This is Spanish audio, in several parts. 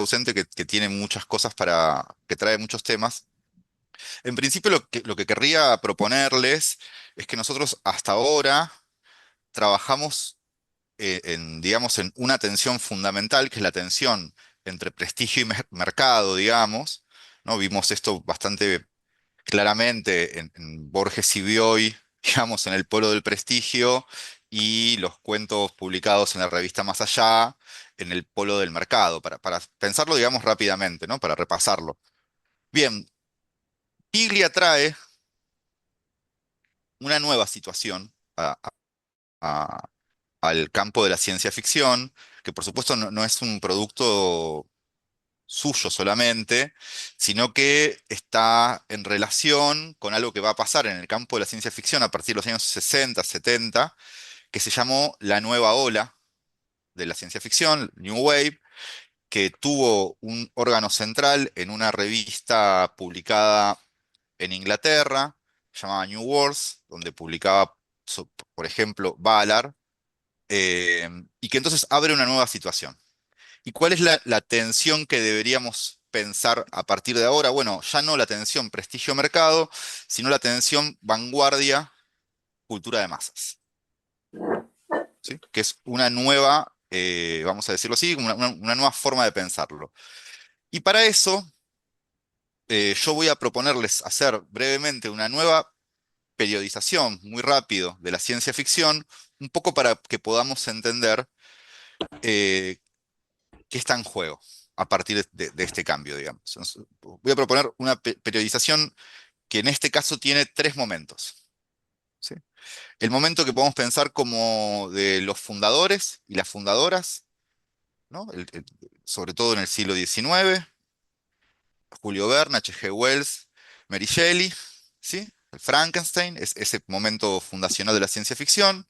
docente que tiene muchas cosas que trae muchos temas. En principio lo que querría proponerles es que nosotros hasta ahora trabajamos digamos, en una tensión fundamental, que es la tensión entre prestigio y mercado, digamos, ¿no? Vimos esto bastante claramente en Borges y Bioy, digamos, en el polo del prestigio, y los cuentos publicados en la revista Más Allá, en el polo del mercado, para pensarlo, digamos, rápidamente, ¿no? Para repasarlo. Bien, Piglia trae una nueva situación a- al campo de la ciencia ficción, que por supuesto no es un producto suyo solamente, sino que está en relación con algo que va a pasar en el campo de la ciencia ficción a partir de los años 60, 70, que se llamó la nueva ola de la ciencia ficción, New Wave, que tuvo un órgano central en una revista publicada en Inglaterra, llamada New Worlds, donde publicaba, por ejemplo, Ballard, y que entonces abre una nueva situación. ¿Y cuál es la tensión que deberíamos pensar a partir de ahora? Bueno, ya no la tensión prestigio-mercado, sino la tensión vanguardia-cultura de masas, ¿sí? Que es una nueva, vamos a decirlo así, una nueva forma de pensarlo. Y para eso, yo voy a proponerles hacer brevemente una nueva periodización, muy rápido, de la ciencia ficción, un poco para que podamos entender eh, qué está en juego a partir de este cambio, digamos. Entonces, voy a proponer una periodización que en este caso tiene tres momentos, ¿sí? El momento que podemos pensar como de los fundadores y las fundadoras, ¿no? Sobre todo en el siglo XIX, Julio Verne, H.G. Wells, Mary Shelley, ¿sí? El Frankenstein, es ese momento fundacional de la ciencia ficción.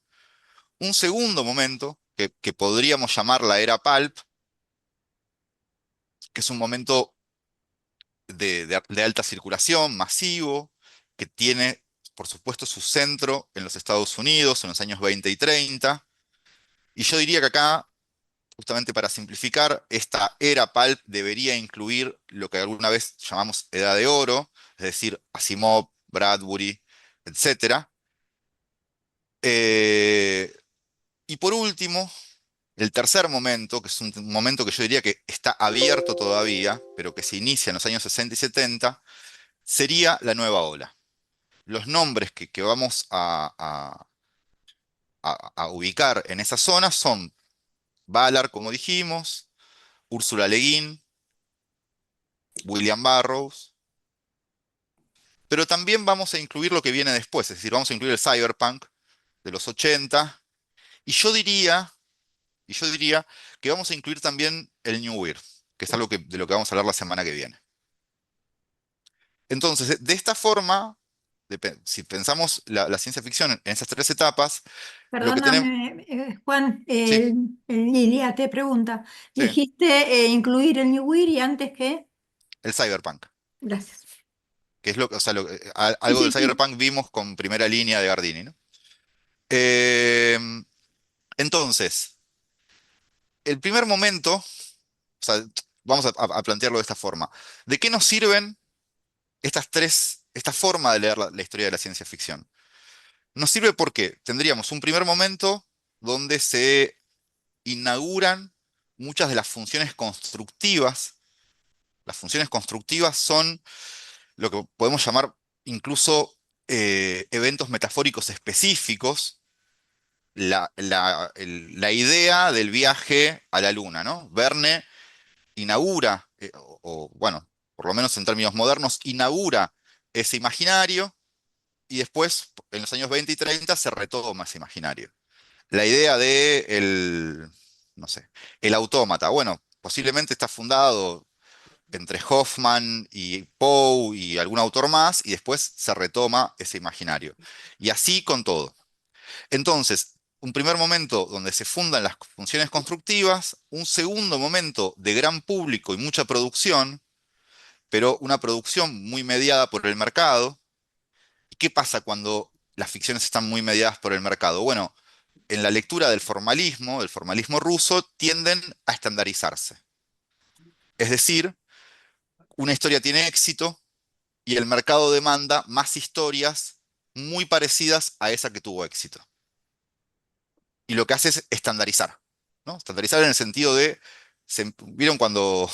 Un segundo momento, que podríamos llamar la era pulp, que es un momento de alta circulación, masivo, que tiene, por supuesto, su centro en los Estados Unidos en los años 20 y 30. Y yo diría que acá, justamente para simplificar, esta era pulp debería incluir lo que alguna vez llamamos Edad de Oro, es decir, Asimov, Bradbury, etcétera. Eh, y por último, el tercer momento, que es un momento que yo diría que está abierto todavía, pero que se inicia en los años 60 y 70, sería la nueva ola. Los nombres que vamos a ubicar en esa zona son Ballard, como dijimos, Úrsula Le Guin, William Burroughs, pero también vamos a incluir lo que viene después, es decir, vamos a incluir el cyberpunk de los 80, y yo diría que vamos a incluir también el New Weird, que es algo de lo que vamos a hablar la semana que viene. Entonces, de esta forma, si pensamos la ciencia ficción en esas tres etapas, lo que tenemos. Perdóname, Juan, Sí, Lilia te pregunta, sí, dijiste incluir el New Weir y antes qué? el cyberpunk. Gracias. Que es o sea, Sí, algo del sí, sí. cyberpunk vimos con primera línea de Gardini, ¿no? Eh, entonces, el primer momento, o sea, vamos a plantearlo de esta forma. ¿De qué nos sirven esta forma de leer la historia de la ciencia ficción? Nos sirve porque tendríamos un primer momento donde se inauguran muchas de las funciones constructivas. Las funciones constructivas son lo que podemos llamar incluso eventos metafóricos específicos, la idea del viaje a la Luna, ¿no? Verne inaugura, bueno, por lo menos en términos modernos, inaugura ese imaginario y después, en los años 20 y 30, se retoma ese imaginario. La idea de no sé, el autómata, bueno, posiblemente está fundado entre Hoffman y Poe y algún autor más, y después se retoma ese imaginario. Y así con todo. Entonces, un primer momento donde se fundan las funciones constructivas, un segundo momento de gran público y mucha producción, pero una producción muy mediada por el mercado. ¿Y qué pasa cuando las ficciones están muy mediadas por el mercado? Bueno, en la lectura del formalismo ruso, tienden a estandarizarse. Es decir, una historia tiene éxito y el mercado demanda más historias muy parecidas a esa que tuvo éxito. Y lo que hace es estandarizar, ¿no? Estandarizar en el sentido de, ¿vieron cuando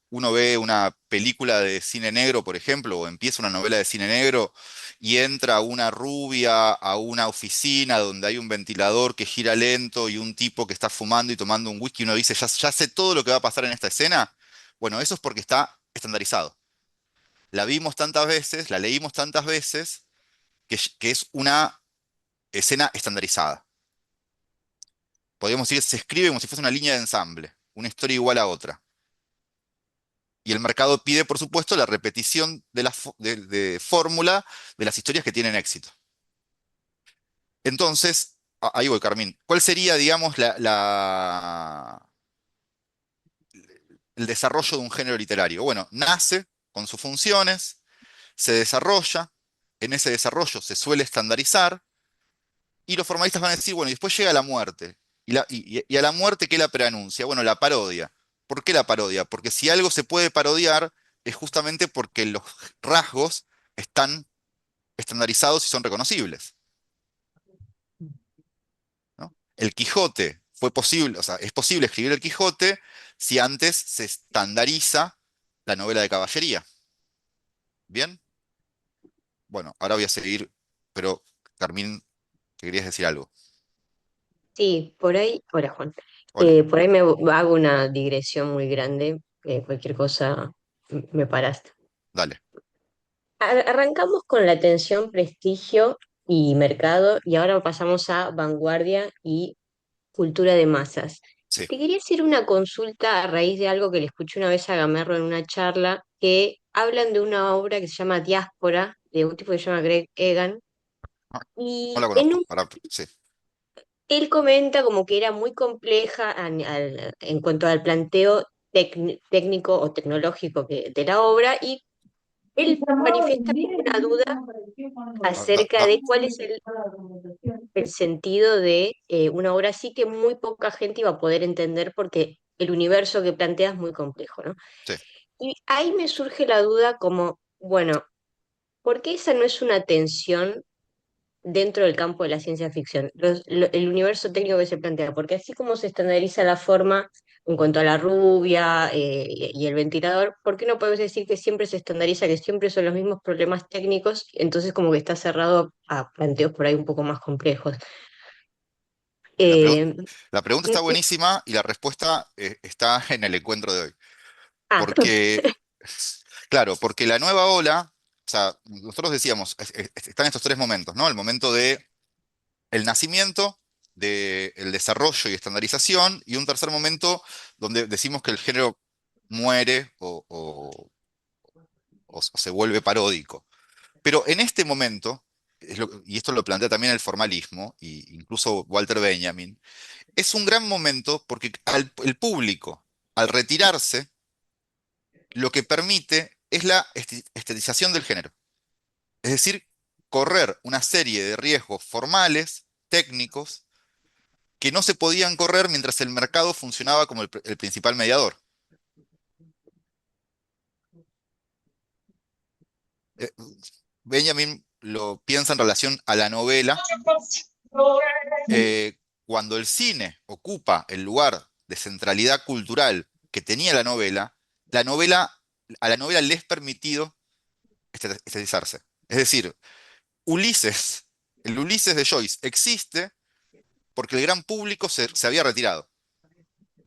uno ve una película de cine negro, por ejemplo, o empieza una novela de cine negro y entra una rubia a una oficina donde hay un ventilador que gira lento y un tipo que está fumando y tomando un whisky y uno dice, ya sé todo lo que va a pasar en esta escena? Bueno, eso es porque está estandarizado. La vimos tantas veces, la leímos tantas veces, que es una escena estandarizada. Podríamos decir, se escribe como si fuese una línea de ensamble, una historia igual a otra. Y el mercado pide, por supuesto, la repetición de fórmula de las historias que tienen éxito. Entonces, ahí voy, Carmín. ¿Cuál sería, digamos, el desarrollo de un género literario? Bueno, nace con sus funciones, se desarrolla, en ese desarrollo se suele estandarizar, y los formalistas van a decir, bueno, y después llega la muerte. Y a la muerte, ¿qué la preanuncia? Bueno, la parodia. ¿Por qué la parodia? Porque si algo se puede parodiar es justamente porque los rasgos están estandarizados y son reconocibles, ¿no? El Quijote fue posible, o sea, es posible escribir el Quijote si antes se estandariza la novela de caballería. ¿Bien? Bueno, ahora voy a seguir, pero Carmín, ¿te querías decir algo? Sí, por ahí, hola Juan. Hola, Por ahí hago una digresión muy grande, cualquier cosa me paraste. dale. Arrancamos con la atención, prestigio y mercado y ahora pasamos a vanguardia y cultura de masas. Sí. Te quería hacer una consulta a raíz de algo que le escuché una vez a Gamerro en una charla, que hablan de una obra que se llama Diáspora, de un tipo que se llama Greg Egan, Ah, no la y conozco. Ahora, sí. él comenta como que era muy compleja en cuanto al planteo técnico o tecnológico de la obra, y él manifiesta como una duda Ah, acerca de cuál es el sentido de una obra así, que muy poca gente iba a poder entender porque el universo que plantea es muy complejo, ¿no? sí. Y ahí me surge la duda como, bueno, ¿por qué esa no es una tensión dentro del campo de la ciencia ficción, el universo técnico que se plantea? Porque así como se estandariza la forma en cuanto a la rubia y el ventilador, ¿por qué no podemos decir que siempre se estandariza, que siempre son los mismos problemas técnicos? Entonces como que está cerrado a planteos por ahí un poco más complejos. La pregun- Eh, la pregunta está buenísima y la respuesta está en el encuentro de hoy. ah, Porque, claro, porque la nueva ola, o sea, nosotros decíamos, están estos tres momentos, ¿no? El momento de el nacimiento, del desarrollo y estandarización, y un tercer momento donde decimos que el género muere o se vuelve paródico. Pero en este momento, y esto lo plantea también el formalismo, e incluso Walter Benjamin, es un gran momento porque el público, al retirarse, lo que permite es la estetización del género. Es decir, correr una serie de riesgos formales, técnicos, que no se podían correr mientras el mercado funcionaba como el principal mediador. Eh, Benjamin lo piensa en relación a la novela. Cuando el cine ocupa el lugar de centralidad cultural que tenía la novela, a la novela le es permitido estetizarse. Es decir, Ulises, el Ulises de Joyce, existe porque el gran público se había retirado.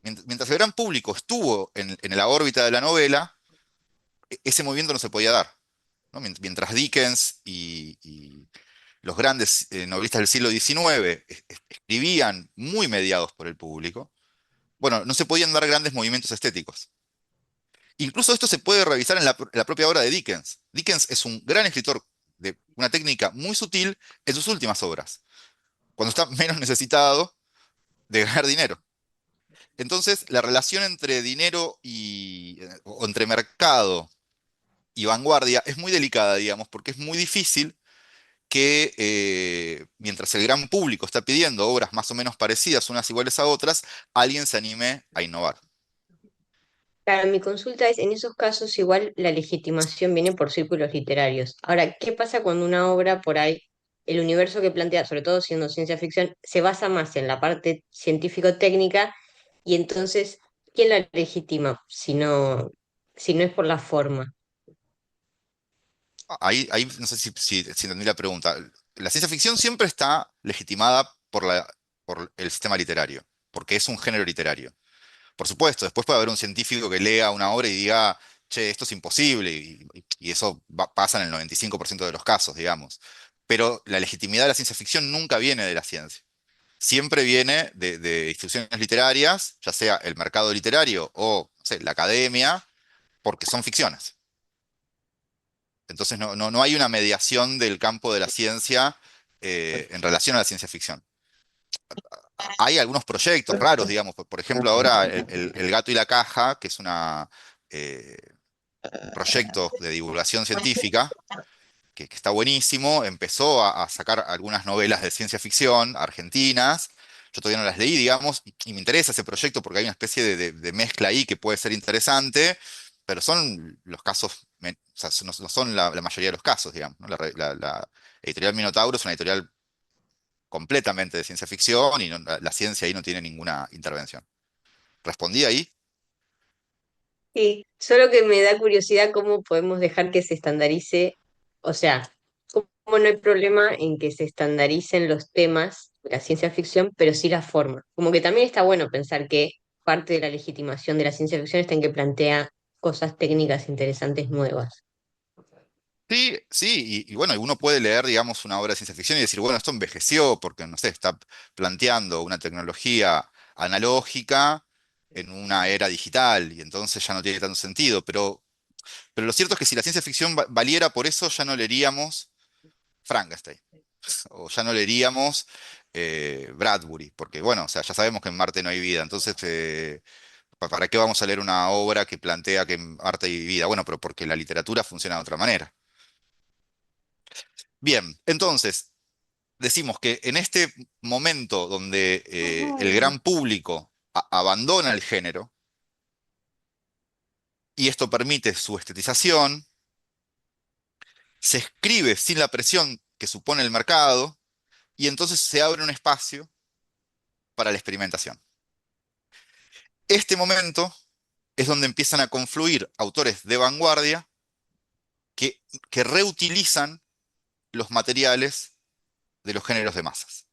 Mientras el gran público estuvo en la órbita de la novela, ese movimiento no se podía dar, ¿no? Mientras Dickens y los grandes novelistas del siglo XIX escribían muy mediados por el público, bueno, no se podían dar grandes movimientos estéticos. Incluso esto se puede revisar en la propia obra de Dickens. Dickens es un gran escritor de una técnica muy sutil en sus últimas obras, cuando está menos necesitado de ganar dinero. Entonces, la relación entre dinero o entre mercado y vanguardia es muy delicada, digamos, porque es muy difícil que mientras el gran público está pidiendo obras más o menos parecidas, unas iguales a otras, alguien se anime a innovar. Claro, mi consulta es, en esos casos igual la legitimación viene por círculos literarios. Ahora, ¿qué pasa cuando una obra por ahí, el universo que plantea, sobre todo siendo ciencia ficción, se basa más en la parte científico-técnica y entonces, ¿quién la legitima si no es por la forma? Ahí no sé si entendí la pregunta. La ciencia ficción siempre está legitimada por el sistema literario, porque es un género literario. Por supuesto, después puede haber un científico que lea una obra y diga, che, esto es imposible, y eso pasa en el 95% de los casos, digamos. Pero la legitimidad de la ciencia ficción nunca viene de la ciencia. Siempre viene de instituciones literarias, ya sea el mercado literario o, no sé, la academia, porque son ficciones. Entonces no hay una mediación del campo de la ciencia en relación a la ciencia ficción. Hay algunos proyectos raros, digamos, por ejemplo, ahora el gato y la caja, que es eh, un proyecto de divulgación científica, que está buenísimo, empezó a sacar algunas novelas de ciencia ficción argentinas. Yo todavía no las leí, digamos, y me interesa ese proyecto porque hay una especie de mezcla ahí que puede ser interesante, pero son los casos, o sea, no son la mayoría de los casos, digamos, ¿no? La editorial Minotauro es una editorial completamente de ciencia ficción y la ciencia ahí no tiene ninguna intervención. ¿Respondí ahí? Sí, solo que me da curiosidad cómo podemos dejar que se estandarice, o sea, cómo no hay problema en que se estandaricen los temas de la ciencia ficción, pero sí la forma. Como que también está bueno pensar que parte de la legitimación de la ciencia ficción está en que plantea cosas técnicas interesantes nuevas. Sí, sí, y bueno, uno puede leer, digamos, una obra de ciencia ficción y decir, bueno, esto envejeció porque, no sé, está planteando una tecnología analógica en una era digital y entonces ya no tiene tanto sentido. Pero lo cierto es que si la ciencia ficción valiera por eso, ya no leeríamos Frankenstein o ya no leeríamos Bradbury, porque, bueno, o sea, ya sabemos que en Marte no hay vida, entonces, ¿para qué vamos a leer una obra que plantea que en Marte hay vida? Bueno, pero porque la literatura funciona de otra manera. Bien, entonces, decimos que en este momento donde el gran público abandona el género, y esto permite su estetización, se escribe sin la presión que supone el mercado, y entonces se abre un espacio para la experimentación. Este momento es donde empiezan a confluir autores de vanguardia que, que reutilizan los materiales de los géneros de masas.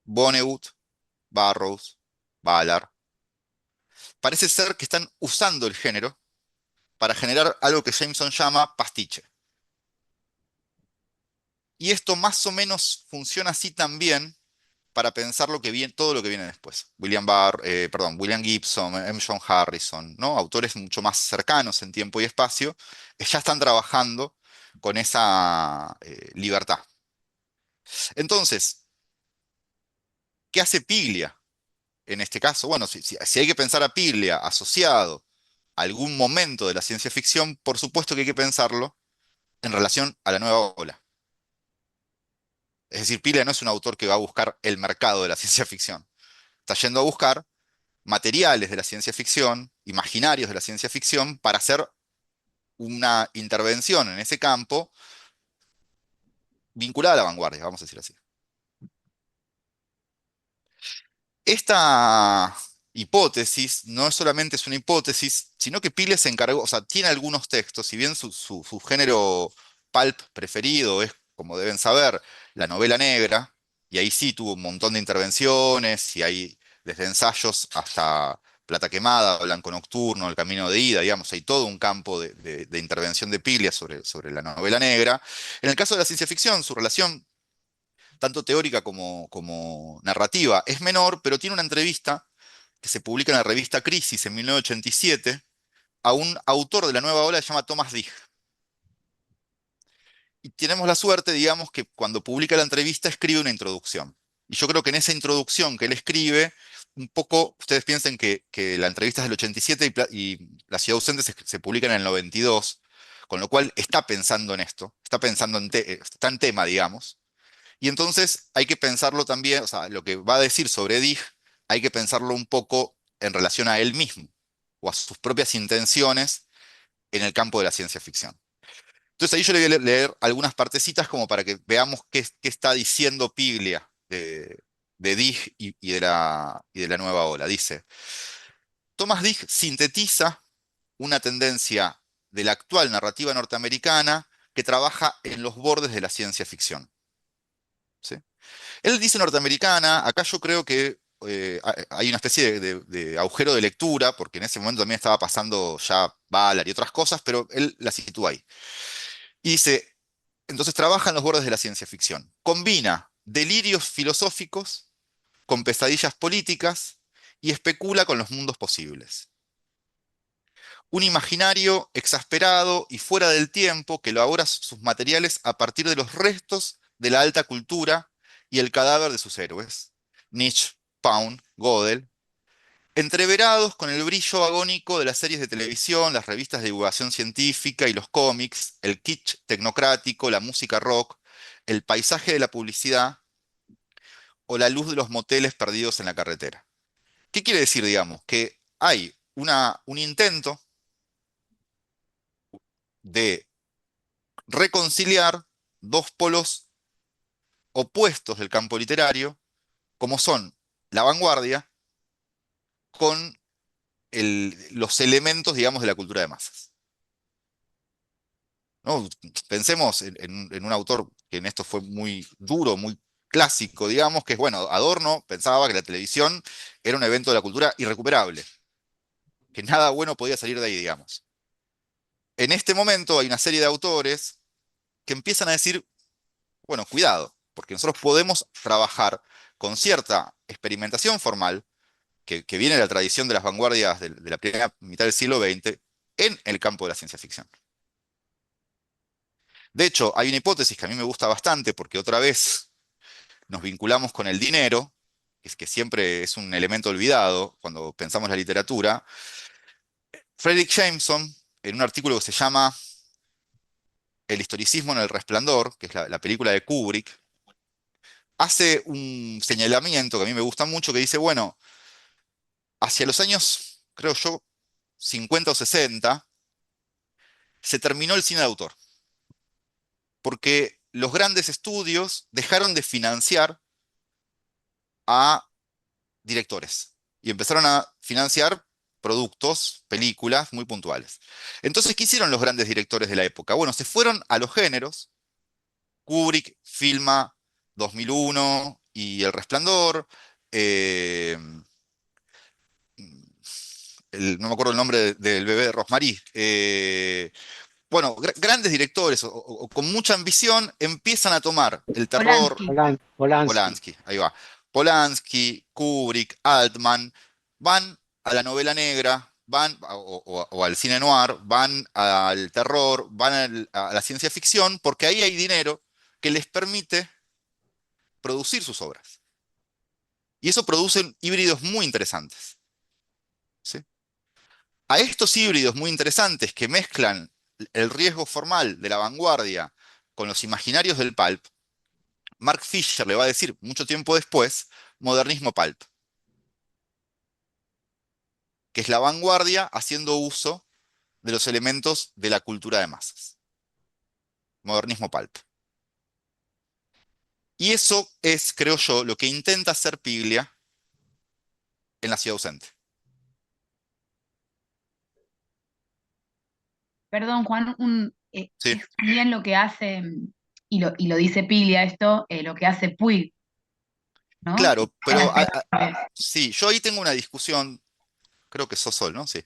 Vonnegut, Burroughs, Ballard. Parece ser que están usando el género para generar algo que Jameson llama pastiche. Y esto más o menos funciona así también para pensar todo lo que viene después. William Gibson, M. John Harrison, ¿no? Autores mucho más cercanos en tiempo y espacio, ya están trabajando con esa libertad. Entonces, ¿qué hace Piglia en este caso? Bueno, si hay que pensar a Piglia asociado a algún momento de la ciencia ficción, por supuesto que hay que pensarlo en relación a la nueva ola. Es decir, Piglia no es un autor que va a buscar el mercado de la ciencia ficción. Está yendo a buscar materiales de la ciencia ficción, imaginarios de la ciencia ficción, para hacer una intervención en ese campo vinculada a la vanguardia, vamos a decir así. Esta hipótesis no es solamente es una hipótesis, sino que Piglia se encargó, o sea, tiene algunos textos, si bien su género pulp preferido es, como deben saber, la novela negra, y ahí sí tuvo un montón de intervenciones, y hay desde ensayos hasta Plata Quemada, Blanco Nocturno, El Camino de Ida, digamos, hay todo un campo de intervención de Piglia sobre la novela negra. En el caso de la ciencia ficción, su relación tanto teórica como narrativa, es menor, pero tiene una entrevista que se publica en la revista Crisis en 1987 a un autor de la nueva ola que se llama Thomas Digg. Y tenemos la suerte, digamos, que cuando publica la entrevista escribe una introducción. Y yo creo que en esa introducción que él escribe, un poco, ustedes piensen que la entrevista es del 87 y La ciudad ausente se publica en el 92, con lo cual está pensando en esto, está pensando está en tema, digamos. Y entonces hay que pensarlo también, o sea, lo que va a decir sobre Dig, hay que pensarlo un poco en relación a él mismo. o a sus propias intenciones en el campo de la ciencia ficción. Entonces ahí yo le voy a leer algunas partecitas como para que veamos qué está diciendo Piglia de Dig y de la nueva ola. Dice, Thomas Dig sintetiza una tendencia de la actual narrativa norteamericana que trabaja en los bordes de la ciencia ficción. ¿Sí? Él dice norteamericana, acá yo creo que hay una especie de agujero de lectura, porque en ese momento también estaba pasando ya Ballard y otras cosas, pero él la sitúa ahí. Y dice, entonces trabaja en los bordes de la ciencia ficción. Combina delirios filosóficos con pesadillas políticas y especula con los mundos posibles. Un imaginario exasperado y fuera del tiempo que elabora sus materiales a partir de los restos de la alta cultura y el cadáver de sus héroes, Nietzsche, Pound, Gödel, entreverados con el brillo agónico de las series de televisión, las revistas de divulgación científica y los cómics, el kitsch tecnocrático, la música rock, el paisaje de la publicidad o la luz de los moteles perdidos en la carretera. ¿Qué quiere decir, digamos? Que hay un intento de reconciliar dos polos opuestos del campo literario, como son la vanguardia con los elementos, digamos, de la cultura de masas. ¿No? Pensemos en un autor que en esto fue muy duro, muy clásico, digamos, que es, bueno, Adorno pensaba que la televisión era un evento de la cultura irrecuperable, que nada bueno podía salir de ahí, digamos. En este momento hay una serie de autores que empiezan a decir, bueno, cuidado, porque nosotros podemos trabajar con cierta experimentación formal, que viene de la tradición de las vanguardias de la primera mitad del siglo XX, en el campo de la ciencia ficción. De hecho, hay una hipótesis que a mí me gusta bastante, porque otra vez nos vinculamos con el dinero, que es que siempre es un elemento olvidado cuando pensamos la literatura. Fredric Jameson, en un artículo que se llama El historicismo en el resplandor, que es la película de Kubrick, hace un señalamiento que a mí me gusta mucho, que dice, bueno, hacia los años, creo yo, 50 o 60, se terminó el cine de autor, porque los grandes estudios dejaron de financiar a directores y empezaron a financiar productos, películas muy puntuales. Entonces, ¿qué hicieron los grandes directores de la época? Bueno, se fueron a los géneros. Kubrick filma 2001 y El Resplandor. eh, no me acuerdo el nombre del bebé de Rosemary. Bueno, grandes directores o con mucha ambición empiezan a tomar el terror. Polanski. Polanski. Polanski, ahí va. Polanski, Kubrick, Altman, van a la novela negra, van o al cine noir, van al terror, van a la ciencia ficción, porque ahí hay dinero que les permite producir sus obras. Y eso producen híbridos muy interesantes. ¿Sí? A estos híbridos muy interesantes que mezclan el riesgo formal de la vanguardia con los imaginarios del pulp, Mark Fisher le va a decir mucho tiempo después, modernismo pulp, que es la vanguardia haciendo uso de los elementos de la cultura de masas. Modernismo pulp. Y eso es, creo yo, lo que intenta hacer Piglia en La ciudad ausente. Perdón, Juan, Sí, es bien lo que hace, y lo dice Piglia esto, lo que hace Puig, ¿no? claro, Las pero personajes. sí, yo ahí tengo una discusión, creo que sos Sol, ¿no? Sí.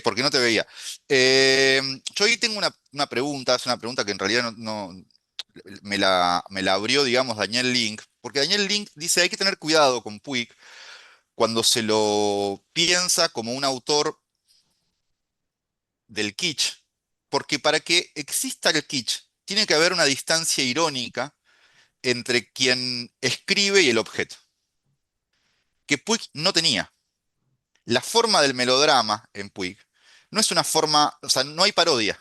Porque no te veía. Eh, yo ahí tengo una pregunta, es una pregunta que en realidad me la abrió, digamos, Daniel Link, porque Daniel Link dice hay que tener cuidado con Puig cuando se lo piensa como un autor del kitsch, porque para que exista el kitsch tiene que haber una distancia irónica entre quien escribe y el objeto, que Puig no tenía. La forma del melodrama en Puig no es una forma, o sea, no hay parodia.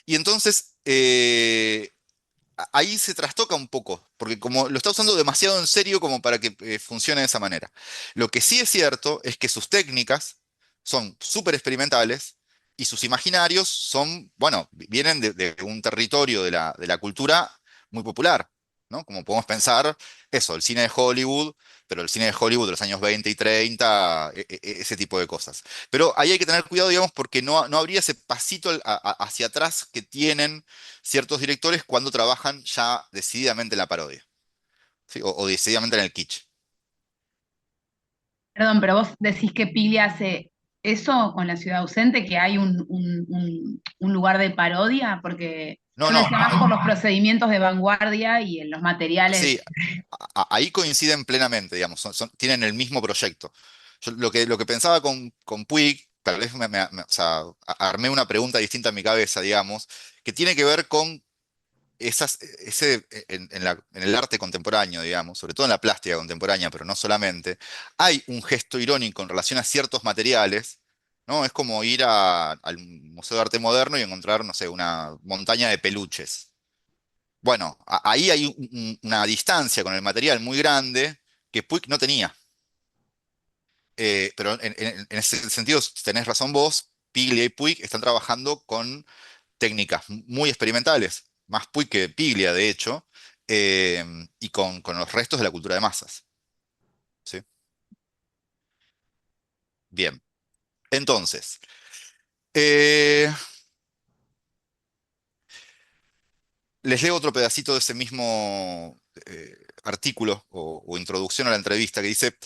Y entonces, ahí se trastoca un poco, porque como lo está usando demasiado en serio como para que funcione de esa manera. Lo que sí es cierto es que sus técnicas son súper experimentales y sus imaginarios son, bueno, vienen de un territorio de la cultura muy popular, ¿no? Como podemos pensar, eso, el cine de Hollywood, pero el cine de Hollywood de los años 20 y 30, ese tipo de cosas. Pero ahí hay que tener cuidado, digamos, porque no habría ese pasito hacia atrás que tienen ciertos directores cuando trabajan ya decididamente en la parodia, ¿sí? O decididamente en el kitsch. Perdón, pero vos decís que Piglia hace eso con La ciudad ausente, que hay un lugar de parodia, porque No, yo lo no, decía más por los procedimientos de vanguardia y en los materiales. sí, ahí coinciden plenamente, digamos, tienen el mismo proyecto. Yo lo que pensaba con Puig, tal vez o sea, armé una pregunta distinta en mi cabeza, digamos, que tiene que ver con en el arte contemporáneo, digamos, sobre todo en la plástica contemporánea, pero no solamente, hay un gesto irónico en relación a ciertos materiales, ¿no? Es como ir al Museo de Arte Moderno y encontrar, no sé, una montaña de peluches. Bueno, ahí hay una distancia con el material muy grande que Puig no tenía. Pero en ese sentido tenés razón vos, Piglia y Puig están trabajando con técnicas muy experimentales, más Puig que Piglia, de hecho, eh, y con los restos de la cultura de masas. ¿Sí? Bien, entonces, eh, les leo otro pedacito de ese mismo artículo o introducción a la entrevista que dice,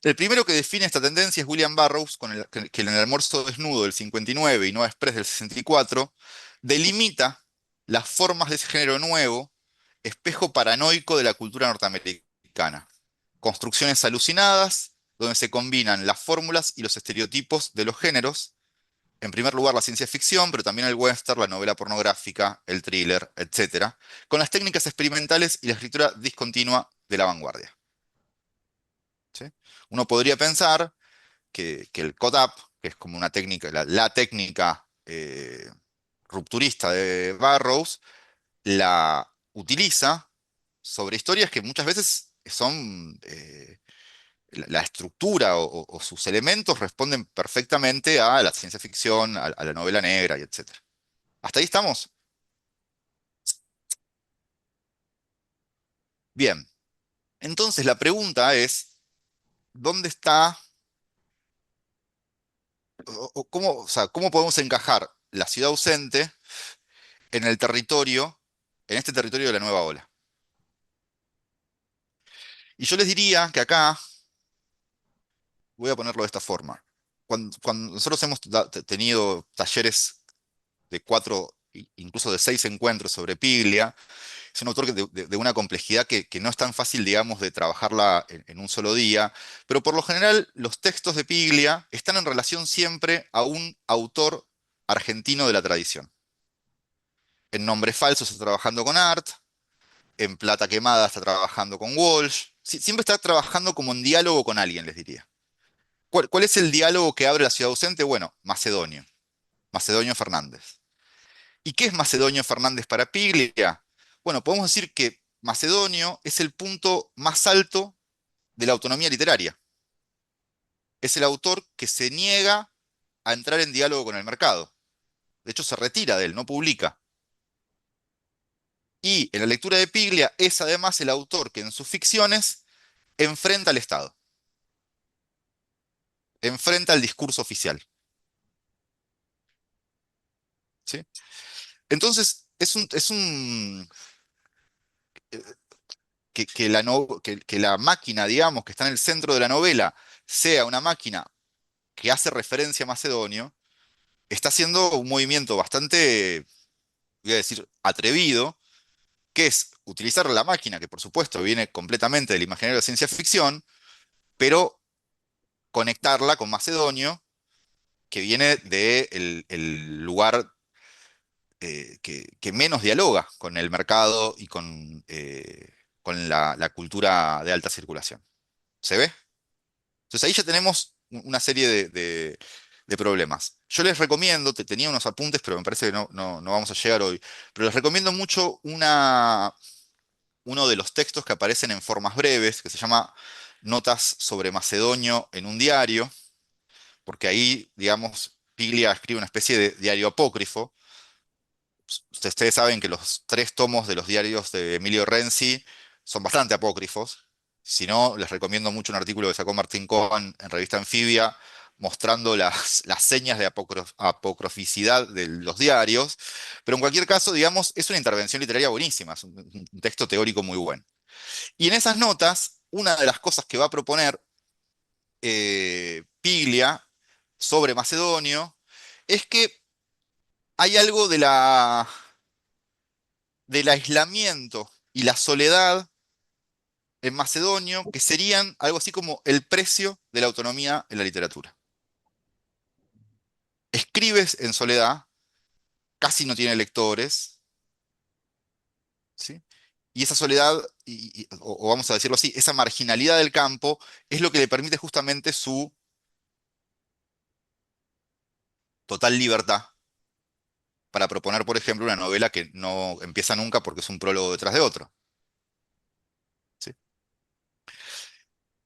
el primero que define esta tendencia es William Burroughs, que en el Almuerzo Desnudo del 59 y No Express del 64, delimita las formas de ese género nuevo, espejo paranoico de la cultura norteamericana. Construcciones alucinadas, donde se combinan las fórmulas y los estereotipos de los géneros, en primer lugar la ciencia ficción, pero también el western, la novela pornográfica, el thriller, etcétera, con las técnicas experimentales y la escritura discontinua de la vanguardia. ¿Sí? Uno podría pensar que el cut-up, que es como una técnica, la técnica rupturista de Burroughs, la utiliza sobre historias que muchas veces son, la estructura o sus elementos responden perfectamente a la ciencia ficción, a la novela negra y etcétera. ¿Hasta ahí estamos? Bien. Entonces la pregunta es, ¿dónde está, o sea, cómo podemos encajar la ciudad ausente en el territorio, en este territorio de la nueva ola? Y yo les diría que acá, voy a ponerlo de esta forma. Cuando nosotros hemos tenido talleres de 4, incluso de 6 encuentros sobre Piglia, es un autor de una complejidad que no es tan fácil, digamos, de trabajarla en un solo día, pero por lo general los textos de Piglia están en relación siempre a un autor argentino de la tradición. En Nombre Falso está trabajando con Art, en Plata Quemada está trabajando con Walsh, siempre está trabajando como en diálogo con alguien, les diría. ¿Cuál es el diálogo que abre la ciudad ausente? Bueno, Macedonio, Macedonio Fernández. ¿Y qué es Macedonio Fernández para Piglia? Bueno, podemos decir que Macedonio es el punto más alto de la autonomía literaria. Es el autor que se niega a entrar en diálogo con el mercado. De hecho, se retira de él, no publica. Y en la lectura de Piglia es además el autor que en sus ficciones enfrenta al Estado, enfrenta al discurso oficial. ¿Sí? Entonces, que la máquina, digamos, que está en el centro de la novela, sea una máquina que hace referencia a Macedonio, está haciendo un movimiento bastante, voy a decir, atrevido, que es utilizar la máquina, que por supuesto viene completamente del imaginario de ciencia ficción, pero conectarla con Macedonio, que viene del lugar que menos dialoga con el mercado y con la cultura de alta circulación. ¿Se ve? Entonces ahí ya tenemos una serie de problemas. Yo les recomiendo, tenía unos apuntes, pero me parece que no vamos a llegar hoy, pero les recomiendo mucho uno de los textos que aparecen en formas breves, que se llama Notas sobre Macedonio en un diario, porque ahí, digamos, Piglia escribe una especie de diario apócrifo. Ustedes saben que los 3 tomos de los diarios de Emilio Renzi son bastante apócrifos. Si no, les recomiendo mucho un artículo que sacó Martín Cohen en Revista Anfibia mostrando las señas de apocrificidad de los diarios. Pero en cualquier caso, digamos, es una intervención literaria buenísima, es un texto teórico muy bueno. Y en esas notas, una de las cosas que va a proponer Piglia sobre Macedonio es que hay algo del aislamiento y la soledad en Macedonio que serían algo así como el precio de la autonomía en la literatura. Escribes en soledad, casi no tiene lectores, ¿sí? Y esa soledad, o vamos a decirlo así, esa marginalidad del campo es lo que le permite justamente su total libertad para proponer, por ejemplo, una novela que no empieza nunca porque es un prólogo detrás de otro, ¿sí?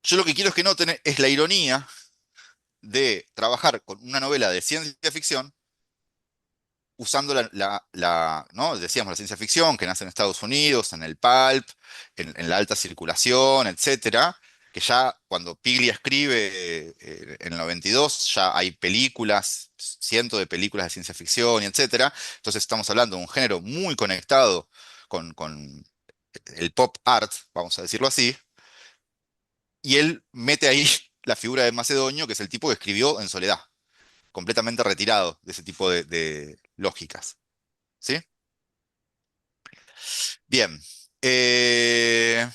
Yo lo que quiero es que noten es la ironía de trabajar con una novela de ciencia ficción usando ¿no? Decíamos la ciencia ficción que nace en Estados Unidos, en el pulp, en la alta circulación, etcétera, que ya cuando Piglia escribe en el 92 ya hay películas, cientos de películas de ciencia ficción, y etcétera. Entonces estamos hablando de un género muy conectado con el pop art, vamos a decirlo así, y él mete ahí la figura de Macedonio, que es el tipo que escribió en soledad, completamente retirado de ese tipo de lógicas. ¿Sí? Bien. Eh,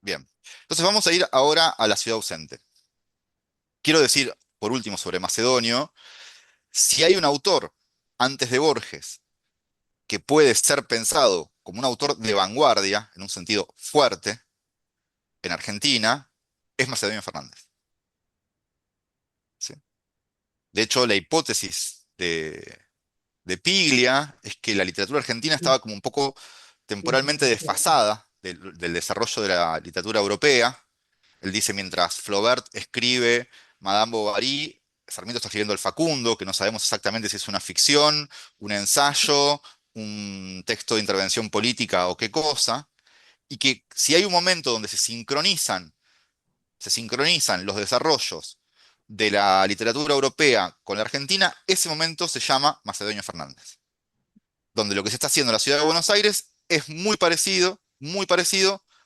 bien. Entonces vamos a ir ahora a la ciudad ausente. Quiero decir, por último, sobre Macedonio, si hay un autor antes de Borges que puede ser pensado como un autor de vanguardia, en un sentido fuerte, en Argentina, es Macedonio Fernández. ¿Sí? De hecho, la hipótesis de Piglia es que la literatura argentina estaba como un poco temporalmente desfasada del desarrollo de la literatura europea. Él dice, mientras Flaubert escribe Madame Bovary, Sarmiento está escribiendo El Facundo, que no sabemos exactamente si es una ficción, un ensayo, un texto de intervención política o qué cosa, y que si hay un momento donde se sincronizan los desarrollos de la literatura europea con la Argentina, ese momento se llama Macedonio Fernández, donde lo que se está haciendo en la ciudad de Buenos Aires es muy parecido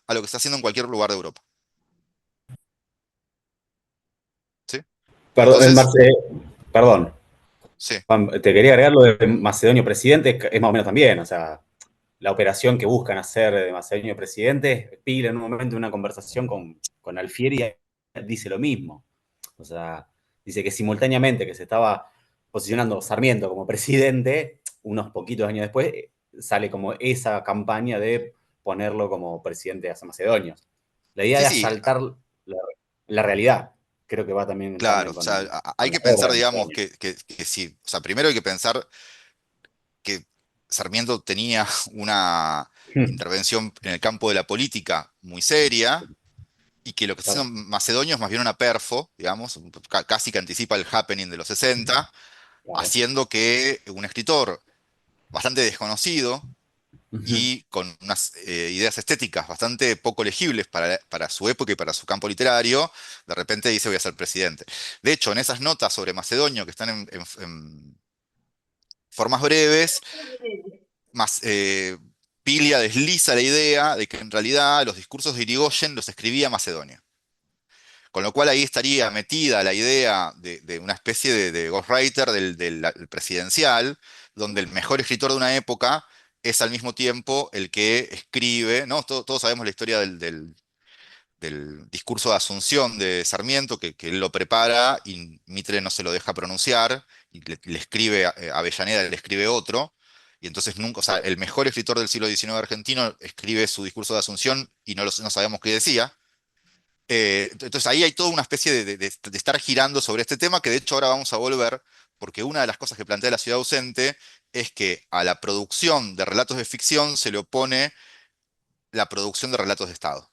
a lo que se está haciendo en cualquier lugar de Europa. ¿Sí? Perdón, Entonces, perdón, sí, Juan, te quería agregar lo de Macedonio presidente, que es más o menos también, o sea, la operación que buscan hacer de Macedonio presidente, Piglia en un momento en una conversación con Alfieri dice lo mismo, o sea, dice que simultáneamente que se estaba posicionando Sarmiento como presidente, unos poquitos años después sale como esa campaña de ponerlo como presidente de Macedonios. La idea sí, de sí, asaltar la realidad, creo que va también claro. O sea, hay con la que obra pensar, de digamos, Macedonio. que sí. O sea, primero hay que pensar que Sarmiento tenía una intervención en el campo de la política muy seria y que lo que está Claro, haciendo Macedonio es más bien una perfo, digamos, casi que anticipa el happening de los 60, claro. haciendo que un escritor bastante desconocido y con unas ideas estéticas bastante poco legibles para su época y para su campo literario, de repente dice voy a ser presidente. De hecho, en esas notas sobre Macedonio que están en formas breves, Pilia desliza la idea de que en realidad los discursos de Irigoyen los escribía Macedonio. Con lo cual ahí estaría metida la idea de una especie de ghostwriter del presidencial, donde el mejor escritor de una época es al mismo tiempo el que escribe, ¿no? Todos sabemos la historia del discurso de Asunción de Sarmiento, que él lo prepara y Mitre no se lo deja pronunciar, y le escribe, Avellaneda le escribe otro, y entonces nunca, o sea, el mejor escritor del siglo XIX argentino escribe su discurso de Asunción y no sabemos qué decía. Entonces ahí hay toda una especie de estar girando sobre este tema, que de hecho ahora vamos a volver, porque una de las cosas que plantea la ciudad ausente es que a la producción de relatos de ficción se le opone la producción de relatos de Estado.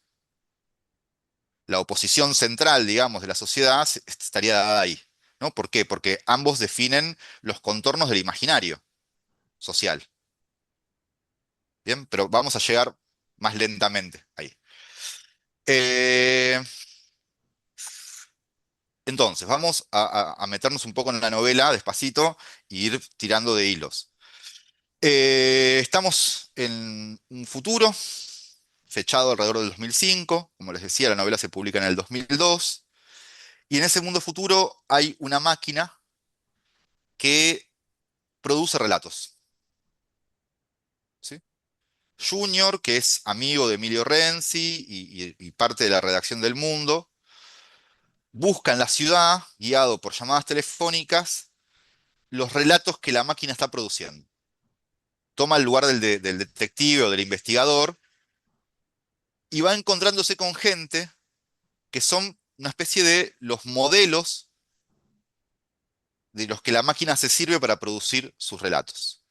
La oposición central, digamos, de la sociedad estaría dada ahí, ¿no? ¿Por qué? Porque ambos definen los contornos del imaginario social. Bien, pero vamos a llegar más lentamente ahí. Eh, entonces, vamos a meternos un poco en la novela despacito e ir tirando de hilos. Estamos en un futuro fechado alrededor del 2005. Como les decía, la novela se publica en el 2002. Y en ese mundo futuro hay una máquina que produce relatos. ¿Sí? Junior, que es amigo de Emilio Renzi y parte de la redacción del Mundo, busca en la ciudad, guiado por llamadas telefónicas, los relatos que la máquina está produciendo. Toma el lugar del detective o del investigador y va encontrándose con gente que son una especie de los modelos de los que la máquina se sirve para producir sus relatos.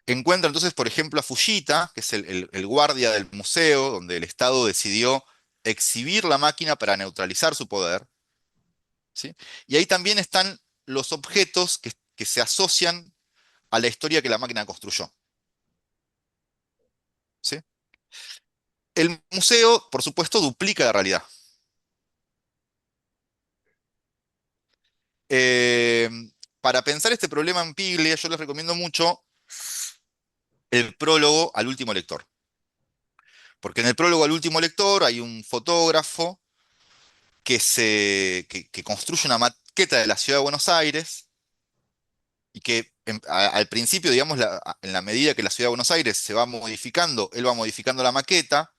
Encuentra entonces, por ejemplo, a Fujita, que es el guardia del museo, donde el Estado decidió exhibir la máquina para neutralizar su poder. ¿Sí? Y ahí también están los objetos que se asocian a la historia que la máquina construyó. ¿Sí? El museo, por supuesto, duplica la realidad. Eh, para pensar este problema en Piglia, yo les recomiendo mucho el prólogo al último lector. Porque en el prólogo al último lector hay un fotógrafo que construye una maqueta de la ciudad de Buenos Aires y que al principio, digamos, en la medida que la ciudad de Buenos Aires se va modificando, él va modificando la maqueta,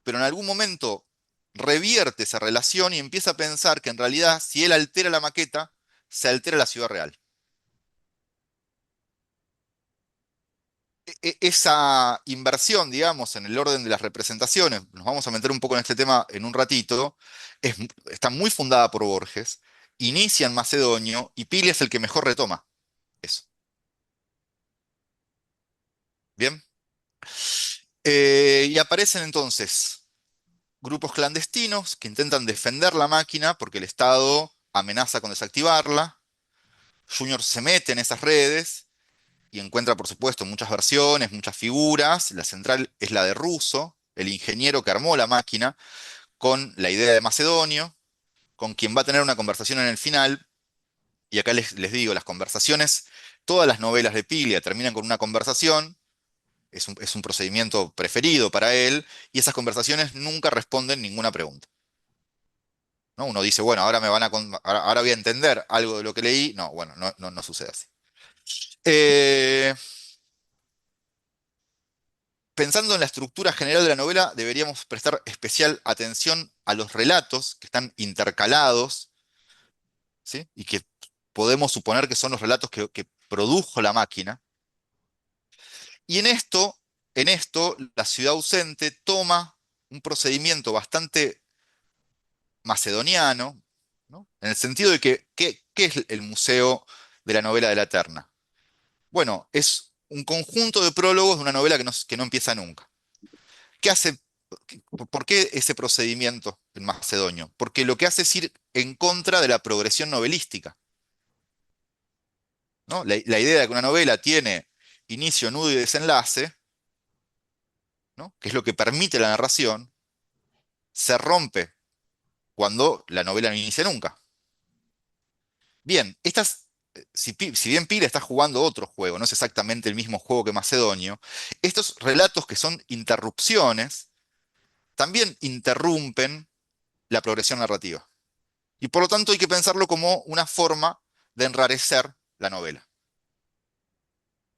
pero en algún momento revierte esa relación y empieza a pensar que en realidad si él altera la maqueta, se altera la ciudad real. Esa inversión, digamos, en el orden de las representaciones, nos vamos a meter un poco en este tema en un ratito, está muy fundada por Borges, inicia en Macedonio y Pili es el que mejor retoma eso. ¿Bien? Y aparecen entonces grupos clandestinos que intentan defender la máquina porque el Estado amenaza con desactivarla. Junior se mete en esas redes y encuentra, por supuesto, muchas versiones, muchas figuras. La central es la de Russo, el ingeniero que armó la máquina, con la idea de Macedonio, con quien va a tener una conversación en el final. Y acá les digo, las conversaciones, todas las novelas de Piglia terminan con una conversación. Es un procedimiento preferido para él, y esas conversaciones nunca responden ninguna pregunta. ¿No? Uno dice, bueno, ahora, ahora voy a entender algo de lo que leí. No, bueno, no sucede así. Eh, Pensando en la estructura general de la novela, deberíamos prestar especial atención a los relatos que están intercalados, ¿sí? Y que podemos suponer que son los relatos que produjo la máquina. Y en esto, la ciudad ausente toma un procedimiento bastante macedoniano, ¿no? En el sentido de que, ¿qué es el museo de la novela de la Eterna? Bueno, es un conjunto de prólogos de una novela que no empieza nunca. ¿Qué hace? ¿Por qué ese procedimiento en macedonio? Porque lo que hace es ir en contra de la progresión novelística, ¿no? La idea de que una novela tiene inicio, nudo y desenlace, ¿no? Que es lo que permite la narración, se rompe cuando la novela no inicia nunca. Bien, si bien Pila está jugando otro juego, no es exactamente el mismo juego que Macedonio, estos relatos que son interrupciones también interrumpen la progresión narrativa. Y por lo tanto hay que pensarlo como una forma de enrarecer la novela.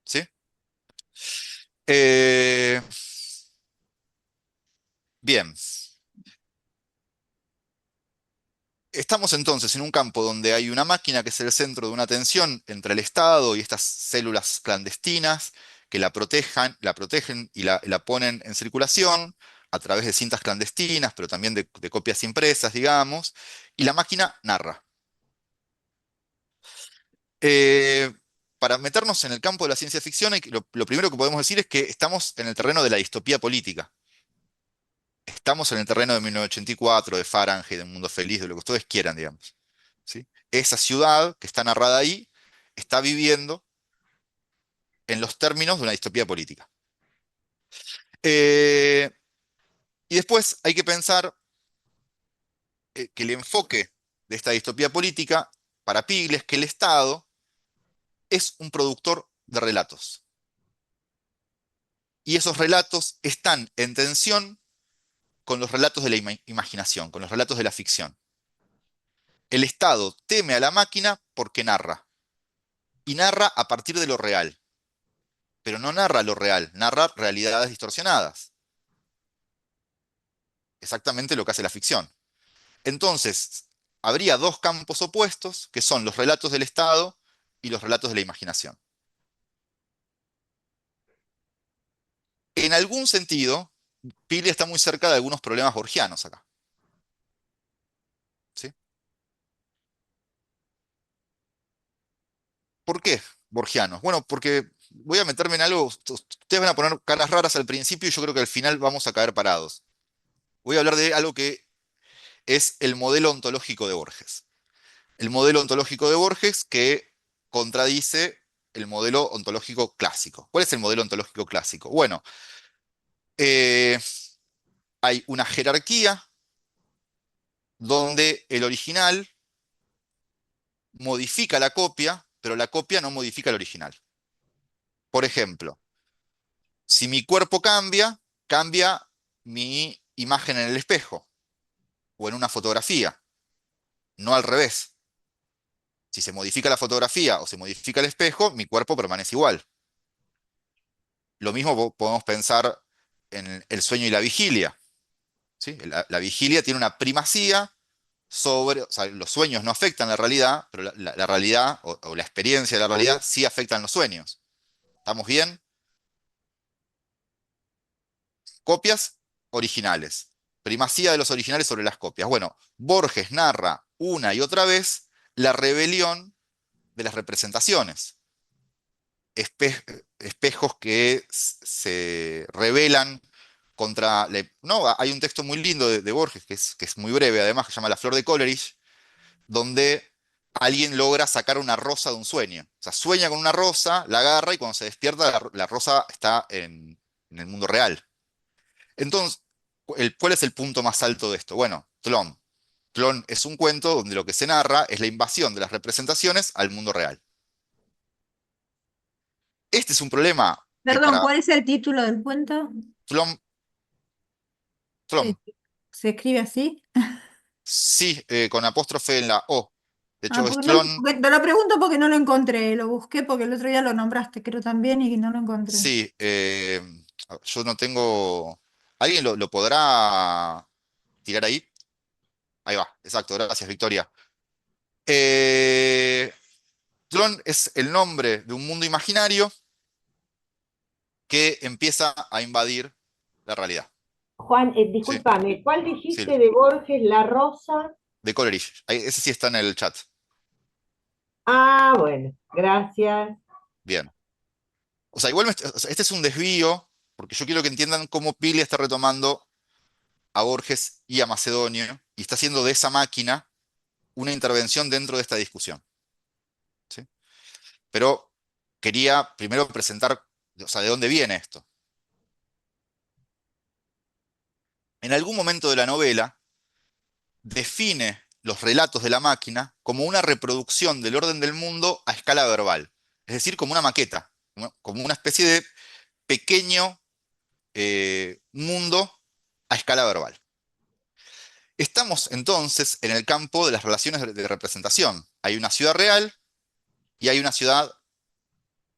¿Sí? Eh, bien. Estamos entonces en un campo donde hay una máquina que es el centro de una tensión entre el Estado y estas células clandestinas que la protegen y la ponen en circulación. a través de cintas clandestinas, pero también de copias impresas, digamos, y la máquina narra. Eh, para meternos en el campo de la ciencia ficción, lo primero que podemos decir es que estamos en el terreno de la distopía política. Estamos en el terreno de 1984, de Fahrenheit, de Un Mundo Feliz, de lo que ustedes quieran, digamos. ¿Sí? Esa ciudad que está narrada ahí está viviendo en los términos de una distopía política. Eh, y después hay que pensar que el enfoque de esta distopía política para Piglia es que el Estado es un productor de relatos. Y esos relatos están en tensión con los relatos de la imaginación, con los relatos de la ficción. El Estado teme a la máquina porque narra, y narra a partir de lo real, pero no narra lo real, narra realidades distorsionadas. Exactamente lo que hace la ficción. Entonces, habría dos campos opuestos, que son los relatos del Estado y los relatos de la imaginación. En algún sentido, Piglia está muy cerca de algunos problemas borgianos acá. ¿Sí? ¿Por qué borgianos? Bueno, porque voy a meterme en algo, ustedes van a poner caras raras al principio y yo creo que al final vamos a caer parados. Voy a hablar de algo que es el modelo ontológico de Borges. El modelo ontológico de Borges que contradice el modelo ontológico clásico. ¿Cuál es el modelo ontológico clásico? Bueno, eh, hay una jerarquía donde el original modifica la copia, pero la copia no modifica el original. Por ejemplo, si mi cuerpo cambia, cambia mi imagen en el espejo o en una fotografía, no al revés. Si se modifica la fotografía o se modifica el espejo, mi cuerpo permanece igual. Lo mismo podemos pensar en el sueño y la vigilia. ¿Sí? La vigilia tiene una primacía sobre, o sea, los sueños no afectan la realidad, pero la realidad o la experiencia de la realidad sí afectan los sueños. ¿Estamos bien? Copias originales. Primacía de los originales sobre las copias. Bueno, Borges narra una y otra vez la rebelión de las representaciones. Espejos que se rebelan contra... No, hay un texto muy lindo de Borges, que es muy breve además, que se llama La flor de Coleridge, donde alguien logra sacar una rosa de un sueño. O sea, sueña con una rosa, la agarra y cuando se despierta la rosa está en el mundo real. Entonces, ¿cuál es el punto más alto de esto? Bueno, Tlön. Tlön es un cuento donde lo que se narra es la invasión de las representaciones al mundo real. Este es un problema que Perdón, para ¿cuál es el título del cuento? Tlön, Tlön, Eh, ¿Se escribe así? sí, con apóstrofe en la O. De Ah, hecho, es Tlön, te lo pregunto porque no lo encontré, lo busqué porque el otro día lo nombraste, creo también, y no lo encontré. sí, yo no tengo... ¿Alguien lo podrá tirar ahí? Ahí va, exacto, gracias, Victoria. Eh, Tlön es el nombre de un mundo imaginario que empieza a invadir la realidad. Juan, Sí, discúlpame, ¿cuál Silvia, dijiste de Borges, La Rosa? de Coleridge. Ese sí está en el chat. Ah, bueno, gracias. Bien. O sea, igual o sea, este es un desvío, porque yo quiero que entiendan cómo Piglia está retomando a Borges y a Macedonio, y está haciendo de esa máquina una intervención dentro de esta discusión. ¿Sí? Pero quería primero presentar, o sea, de dónde viene esto. En algún momento de la novela, define los relatos de la máquina como una reproducción del orden del mundo a escala verbal, es decir, como una maqueta, como una especie de pequeño mundo a escala verbal. Estamos entonces en el campo de las relaciones de representación. Hay una ciudad real y hay una ciudad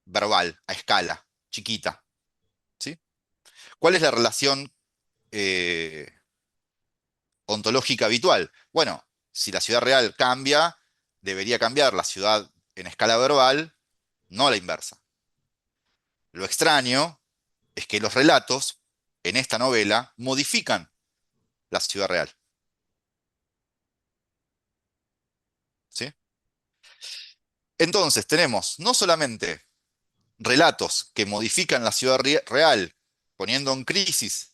verbal, a escala, chiquita. ¿Sí? ¿Cuál es la relación eh, ontológica habitual? Bueno, si la ciudad real cambia, debería cambiar la ciudad en escala verbal, no a la inversa. Lo extraño es que los relatos en esta novela modifican la ciudad real. ¿Sí? Entonces tenemos no solamente relatos que modifican la ciudad real, poniendo en crisis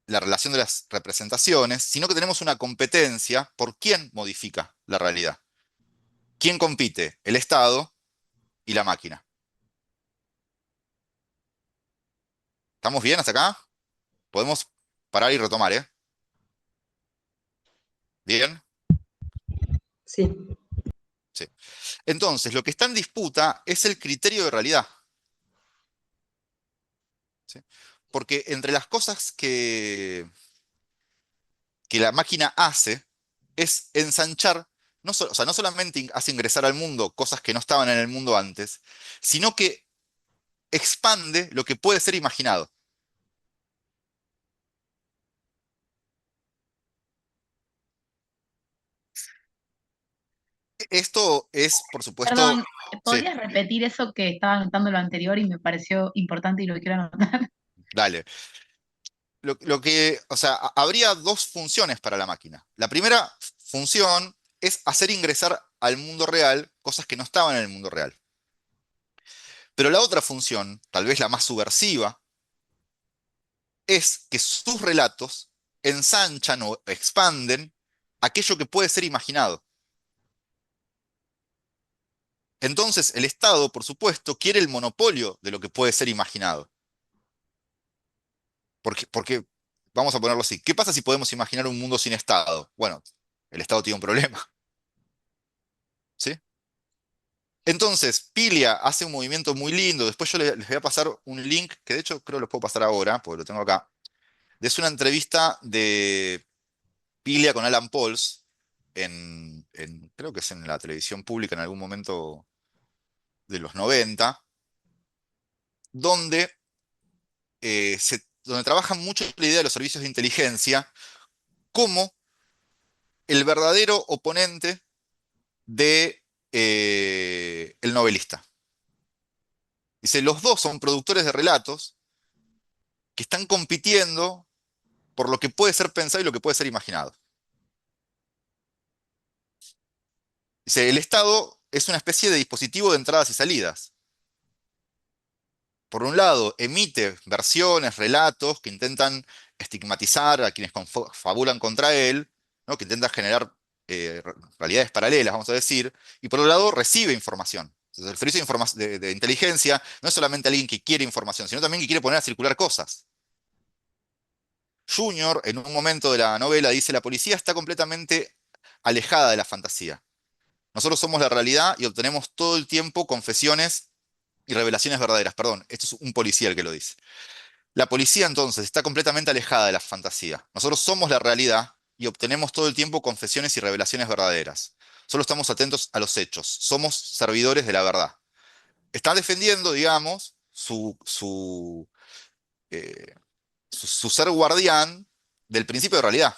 la relación de las representaciones, sino que tenemos una competencia por quién modifica la realidad. ¿Quién compite? El Estado y la máquina. ¿Estamos bien hasta acá? Podemos parar y retomar, ¿eh? ¿Bien? Sí. Sí. Entonces, lo que está en disputa es el criterio de realidad. ¿Sí? Porque entre las cosas que la máquina hace es ensanchar, o sea, no solamente hace ingresar al mundo cosas que no estaban en el mundo antes, sino que expande lo que puede ser imaginado. Esto es, por supuesto, Perdón, sí, ¿podrías repetir eso que estaba anotando lo anterior y me pareció importante y lo quiero anotar? dale. O sea, habría dos funciones para la máquina. La primera función es hacer ingresar al mundo real cosas que no estaban en el mundo real. Pero la otra función, tal vez la más subversiva, es que sus relatos ensanchan o expanden aquello que puede ser imaginado. Entonces, el Estado, por supuesto, quiere el monopolio de lo que puede ser imaginado. Porque, vamos a ponerlo así, ¿qué pasa si podemos imaginar un mundo sin Estado? Bueno, el Estado tiene un problema, ¿sí? Entonces, Pilia hace un movimiento muy lindo. Después yo les voy a pasar un link, que de hecho creo que lo puedo pasar ahora, porque lo tengo acá. Es una entrevista de Pilia con Alan Pauls, creo que es en la televisión pública en algún momento de los 90, donde, donde trabajan mucho la idea de los servicios de inteligencia como el verdadero oponente de, el novelista. Dice, los dos son productores de relatos que están compitiendo por lo que puede ser pensado y lo que puede ser imaginado. Dice, el Estado es una especie de dispositivo de entradas y salidas. Por un lado, emite versiones, relatos que intentan estigmatizar a quienes fabulan contra él, ¿no? Que intentan generar realidades paralelas, vamos a decir, y por otro lado, recibe información. Entonces, el servicio de inteligencia no es solamente alguien que quiere información, sino también que quiere poner a circular cosas. Junior, en un momento de la novela, dice, la policía está completamente alejada de la fantasía. Nosotros somos la realidad y obtenemos todo el tiempo confesiones y revelaciones verdaderas. Perdón, esto es un policía el que lo dice. La policía entonces está completamente alejada de la fantasía. Nosotros somos la realidad y obtenemos todo el tiempo confesiones y revelaciones verdaderas. Solo estamos atentos a los hechos. Somos servidores de la verdad. Están defendiendo, digamos, eh, su ser guardián del principio de realidad,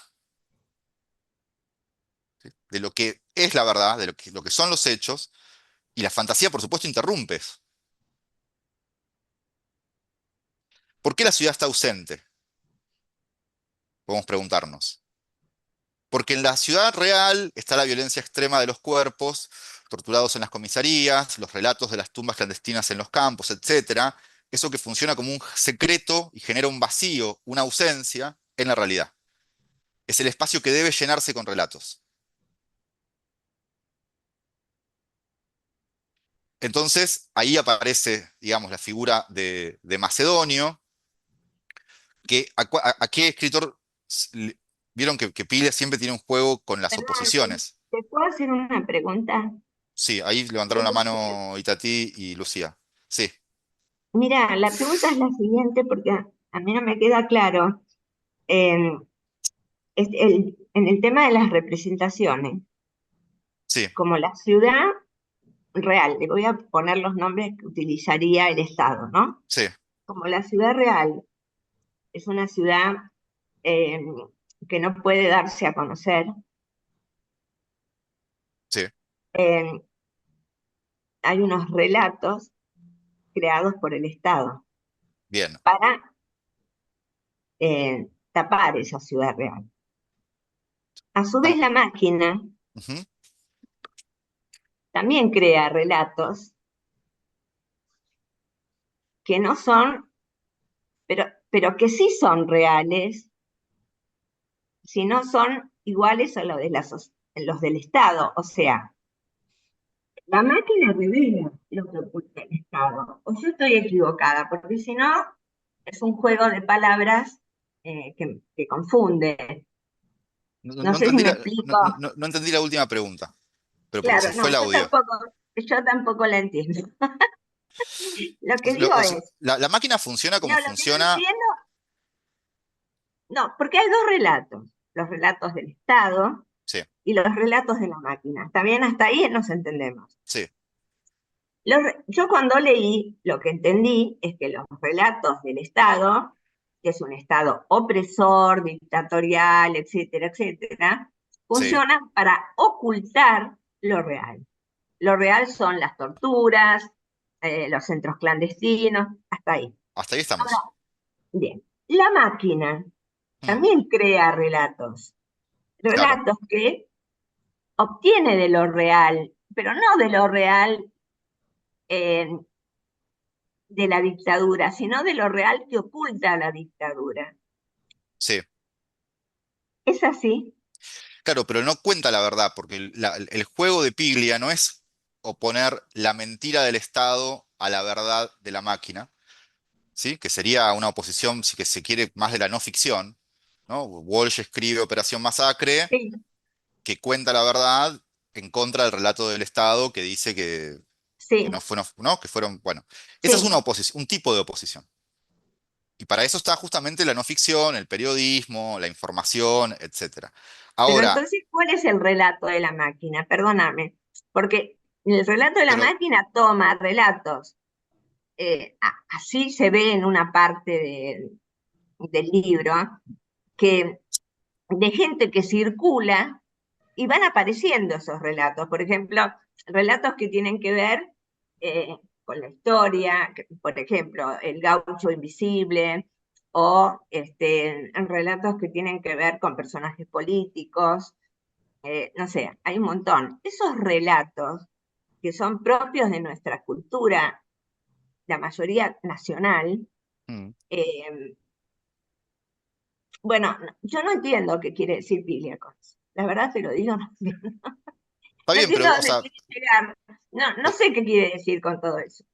de lo que es la verdad, de lo que son los hechos, y la fantasía, por supuesto, interrumpe eso. ¿Por qué la ciudad está ausente? Podemos preguntarnos. Porque en la ciudad real está la violencia extrema de los cuerpos torturados en las comisarías, los relatos de las tumbas clandestinas en los campos, etcétera. Eso que funciona como un secreto y genera un vacío, una ausencia en la realidad. Es el espacio que debe llenarse con relatos. Entonces, ahí aparece, digamos, la figura de Macedonio, que a qué escritor vieron que Pile siempre tiene un juego con las Perdón, oposiciones. ¿te puedo hacer una pregunta? Sí, ahí levantaron la mano Itatí y Lucía. Sí, Mira, la pregunta es la siguiente porque a mí no me queda claro. En, en el tema de las representaciones, sí, como la ciudad real, le voy a poner los nombres que utilizaría el Estado, ¿no? sí, Como la ciudad real es una ciudad eh, que no puede darse a conocer, sí, eh, hay unos relatos creados por el Estado bien, para tapar esa ciudad real. A su vez, Tam- la máquina Ujú. también crea relatos que no son, pero que sí son reales, si no son iguales a los del Estado. O sea, la máquina revela lo que oculta el Estado. O yo estoy equivocada, porque si no, es un juego de palabras que confunde. No, No no sé si entendí me la, explico. no entendí la última pregunta, pero porque se Claro, fue no, el audio. yo tampoco la entiendo. Lo que digo O sea, es, la máquina funciona no, como lo que no funciona. entiendo, no, porque hay dos relatos, los relatos del Estado Sí, y los relatos de la máquina. También hasta ahí nos entendemos. sí, Yo cuando leí, lo que entendí es que los relatos del Estado, que es un Estado opresor, dictatorial, etcétera, etcétera, sí. funcionan para ocultar lo real. Lo real son las torturas, los centros clandestinos, hasta ahí. Hasta ahí Ahora, estamos. bien, la máquina Mm, también crea relatos, claro, relatos que obtiene de lo real, pero no de lo real eh, de la dictadura, sino de lo real que oculta la dictadura. sí. ¿Es así? Claro, pero no cuenta la verdad, porque el juego de Piglia no es oponer la mentira del Estado a la verdad de la máquina, ¿sí? Que sería una oposición, si que se quiere, más de la no ficción, ¿no? Walsh escribe Operación Masacre, Sí, que cuenta la verdad en contra del relato del Estado, que dice que sí, no fueron, ¿no? Que fueron, bueno, esa es sí. una oposición, un tipo de oposición. Y para eso está justamente la no ficción, el periodismo, la información, etcétera. Pero Ahora, entonces, ¿cuál es el relato de la máquina? Perdóname, porque el relato de la pero, máquina toma relatos, así se ve en una parte del libro, que de gente que circula y van apareciendo esos relatos. Por ejemplo, relatos que tienen que ver con la historia, por ejemplo, el gaucho invisible, o relatos que tienen que ver con personajes políticos, no sé, hay un montón. Esos relatos que son propios de nuestra cultura, la mayoría nacional, mm, eh, bueno, yo no entiendo qué quiere decir Biblia con eso. La verdad te lo digo, no entiendo. está No bien, entiendo a pero, o dónde sea, quiere llegar. No, no eh, sé qué quiere decir con todo eso.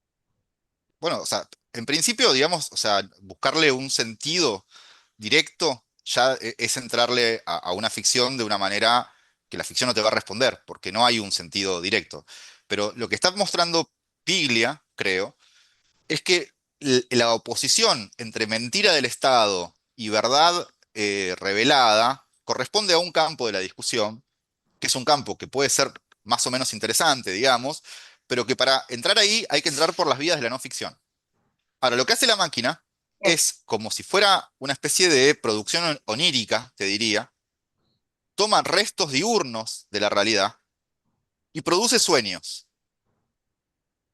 bueno, o sea, en principio, digamos, o sea, buscarle un sentido directo ya es entrarle a una ficción de una manera que la ficción no te va a responder, porque no hay un sentido directo. Pero lo que está mostrando Piglia, creo, es que la oposición entre mentira del Estado y verdad revelada corresponde a un campo de la discusión, que es un campo que puede ser más o menos interesante, digamos, pero que para entrar ahí hay que entrar por las vías de la no ficción. Ahora, lo que hace la máquina es como si fuera una especie de producción onírica, te diría, toma restos diurnos de la realidad y produce sueños.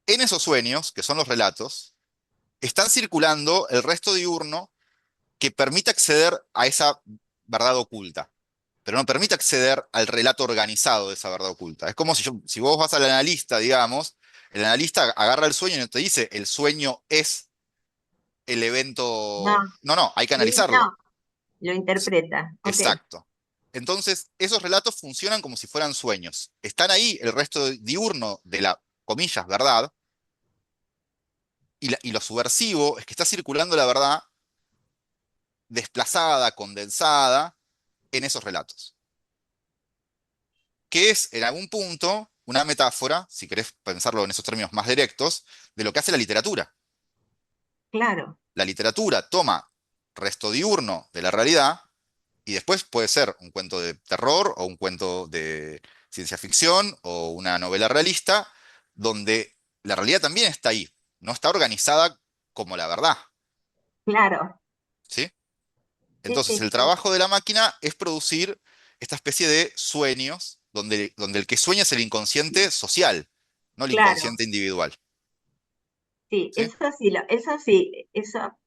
En esos sueños, que son los relatos, están circulando el resto diurno que permite acceder a esa verdad oculta, pero no permite acceder al relato organizado de esa verdad oculta. Es como si vos vas al analista, digamos, el analista agarra el sueño y no te dice el sueño es el No, evento. No, no, hay que no, analizarlo. lo interpreta. Ok, Exacto. Entonces, esos relatos funcionan como si fueran sueños. Están ahí el resto diurno de la, comillas, verdad, y lo subversivo es que está circulando la verdad desplazada, condensada, en esos relatos. Que es, en algún punto, una metáfora, si querés pensarlo en esos términos más directos, de lo que hace la literatura. claro, La literatura toma resto diurno de la realidad y después puede ser un cuento de terror o un cuento de ciencia ficción o una novela realista, donde la realidad también está ahí, no está organizada como la verdad, claro. ¿sí? Sí, Entonces, sí, el trabajo de la máquina es producir esta especie de sueños, donde el que sueña es el inconsciente social, no el claro. inconsciente individual, Sí, ¿sí? eso sí, eso sí, eso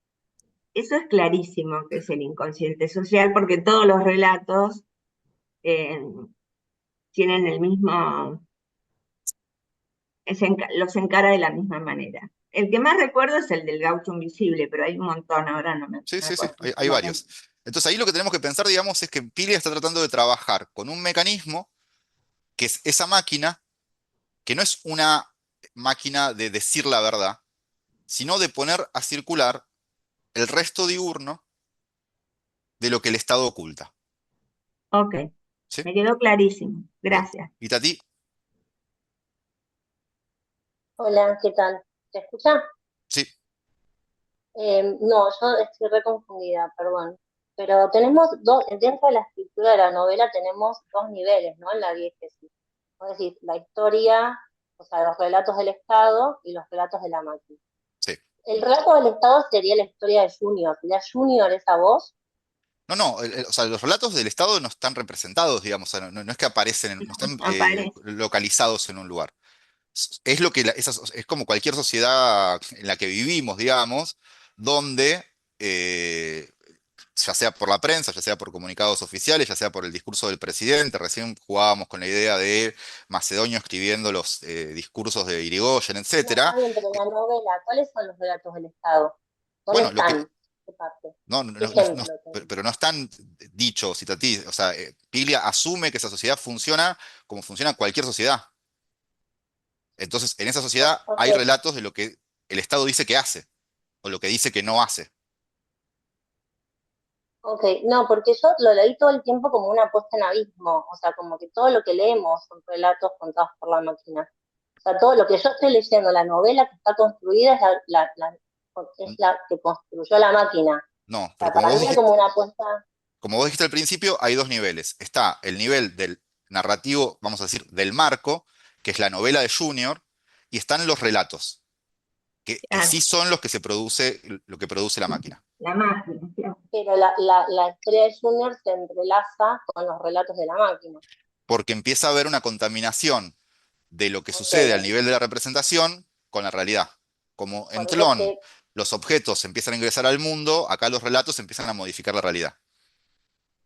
eso es clarísimo que es el inconsciente social, porque todos los relatos eh, tienen el mismo, los encara de la misma manera. El que más recuerdo es el del gaucho invisible, pero hay un montón, ahora no me Sí, sí, sí, acuerdo hay el momento. varios. Entonces ahí lo que tenemos que pensar, digamos, es que Piglia está tratando de trabajar con un mecanismo que es esa máquina, que no es una máquina de decir la verdad, sino de poner a circular el resto diurno de lo que el Estado oculta. Ok, ¿Sí? me quedó clarísimo. Bien. Gracias. ¿Y Tati? Hola, ¿qué tal? ¿Te escuchás? Sí, No, yo estoy re confundida, perdón. Pero tenemos dos, dentro de la escritura de la novela tenemos dos niveles, ¿no? En la diégesis. Es decir, la historia, o sea, los relatos del Estado y los relatos de la máquina. sí. El relato del Estado sería la historia de Junior. ¿Sería Junior esa voz? No, no, o sea, los relatos del Estado no están representados, digamos, o sea, no es que aparecen, no están Aparece. localizados en un lugar. Es lo que es como cualquier sociedad en la que vivimos, digamos, donde ya sea por la prensa, ya sea por comunicados oficiales, ya sea por el discurso del presidente. Recién jugábamos con la idea de Macedonio escribiendo los discursos de Irigoyen, No, está etcétera. bien, pero en la novela, ¿cuáles son los relatos del Estado? ¿Dónde Bueno, lo que, están? ¿Qué parte? no, ¿Qué ejemplo tenemos? pero no están dichos, citativos. O sea, Piglia asume que esa sociedad funciona como funciona cualquier sociedad. Entonces, en esa sociedad Ok, hay relatos de lo que el Estado dice que hace, o lo que dice que no hace. ok, no, porque yo lo leí todo el tiempo como una puesta en abismo, o sea, como que todo lo que leemos son relatos contados por la máquina. O sea, todo lo que yo estoy leyendo, la novela que está construida es es la que construyó la máquina. No, O pero sea, para mí es como una puesta, como vos dijiste al principio, hay dos niveles. Está el nivel del narrativo, vamos a decir, del marco, que es la novela de Junior, y están los relatos, que Claro, sí son los que se produce, lo que produce la máquina. la máquina, claro. pero la historia de Junior se entrelaza con los relatos de la máquina. Porque empieza a haber una contaminación de lo que Ok, sucede al nivel de la representación con la realidad. Como en por eso Clon los objetos empiezan a ingresar al mundo, acá los relatos empiezan a modificar la realidad.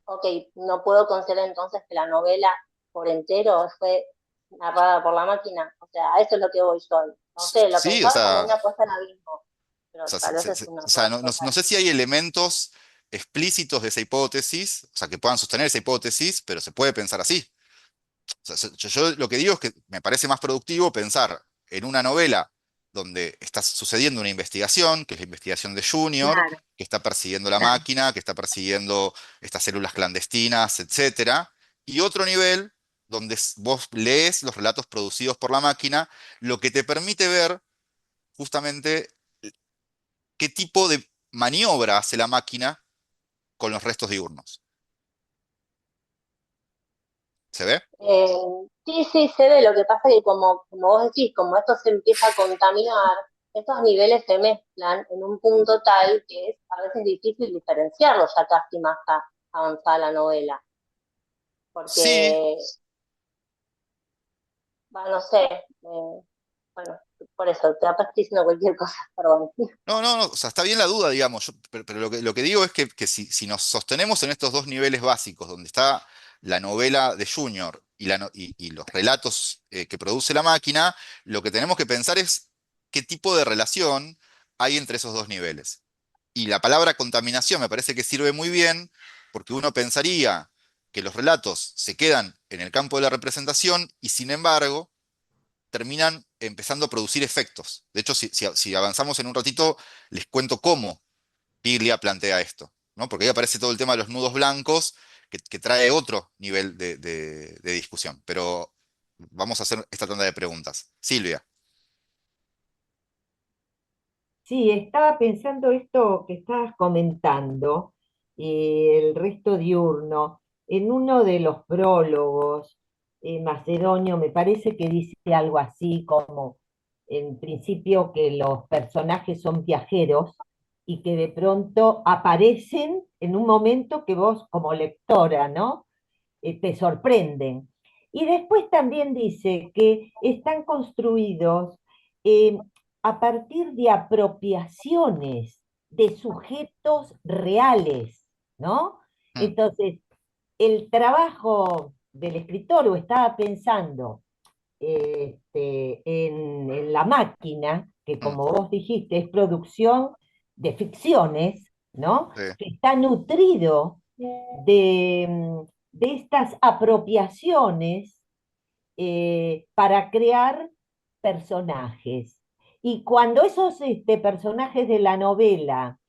ok, no puedo considerar entonces que la novela por entero fue narrada por la máquina. O sea, a eso es lo que voy yo. No sé, lo Sí, o pensaba como sea, una puesta en abismo, O pero sea, tal vez es un o sea, error no total. sé si hay elementos explícitos de esa hipótesis, o sea, que puedan sostener esa hipótesis, pero se puede pensar así. O sea, yo lo que digo es que me parece más productivo pensar en una novela donde está sucediendo una investigación, que es la investigación de Junior, Claro, que está persiguiendo la claro. máquina, que está persiguiendo estas células clandestinas, etcétera, y otro nivel donde vos lees los relatos producidos por la máquina, lo que te permite ver justamente qué tipo de maniobra hace la máquina con los restos diurnos. ¿Se ve? Eh, sí, sí, se ve. Lo que pasa es que como vos decís, como esto se empieza a contaminar, estos niveles se mezclan en un punto tal que es a veces difícil diferenciarlos ya casi más avanzada la novela. Sí, Porque, bueno, no sé, bueno, por eso, te estoy diciendo cualquier cosa, perdón. no, o sea, está bien la duda, digamos, pero lo que digo es que si nos sostenemos en estos dos niveles básicos, donde está la novela de Junior y, y los relatos que produce la máquina, lo que tenemos que pensar es qué tipo de relación hay entre esos dos niveles. Y la palabra contaminación me parece que sirve muy bien porque uno pensaría que los relatos se quedan en el campo de la representación y sin embargo terminan empezando a producir efectos. De hecho, si avanzamos en un ratito, les cuento cómo Piglia plantea esto, ¿no? Porque ahí aparece todo el tema de los nudos blancos que trae otro nivel de discusión. Pero vamos a hacer esta tanda de preguntas. Silvia. Sí, estaba pensando esto que estabas comentando, el resto diurno, en uno de los prólogos, Macedonio me parece que dice algo así como, en principio, que los personajes son viajeros y que de pronto aparecen en un momento que vos como lectora, ¿no? Te sorprenden. Y después también dice que están construidos eh, a partir de apropiaciones de sujetos reales, ¿no? Mm, Entonces, el trabajo del escritor, o estaba pensando en la máquina, que mm, como vos dijiste, es producción de ficciones, ¿no? sí, Que está nutrido de estas apropiaciones para crear personajes. Y cuando esos personajes de la novela,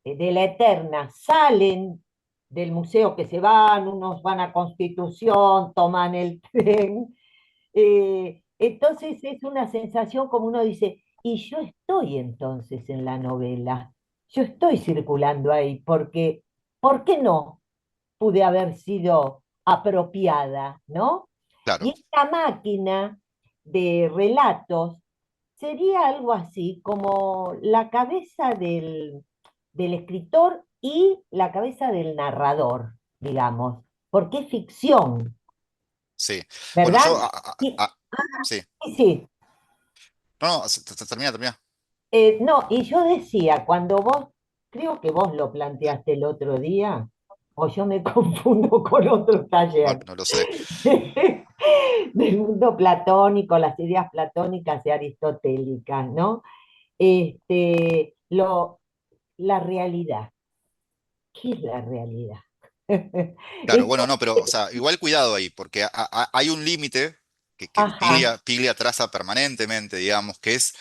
de la Eterna, salen del museo, que se van, unos van a Constitución, toman el tren, entonces es una sensación como uno dice, y yo estoy entonces en la novela, yo estoy circulando ahí, porque, ¿por qué no pude haber sido apropiada, ¿no? claro. Y esta máquina de relatos sería algo así como la cabeza del escritor y la cabeza del narrador, digamos, porque es ficción, Sí. Bueno, ¿verdad? yo... Y, sí. sí, sí. No, no, termina, termina. No, y yo decía, cuando vos, creo que vos lo planteaste el otro día, o yo me confundo con otro No, taller, no lo sé. del mundo platónico, las ideas platónicas y aristotélicas, ¿no? La realidad. ¿Qué es la realidad? Claro, bueno, Esto, no, pero, o sea, igual cuidado ahí, porque hay un límite que ajá, Piglia traza permanentemente, digamos, que es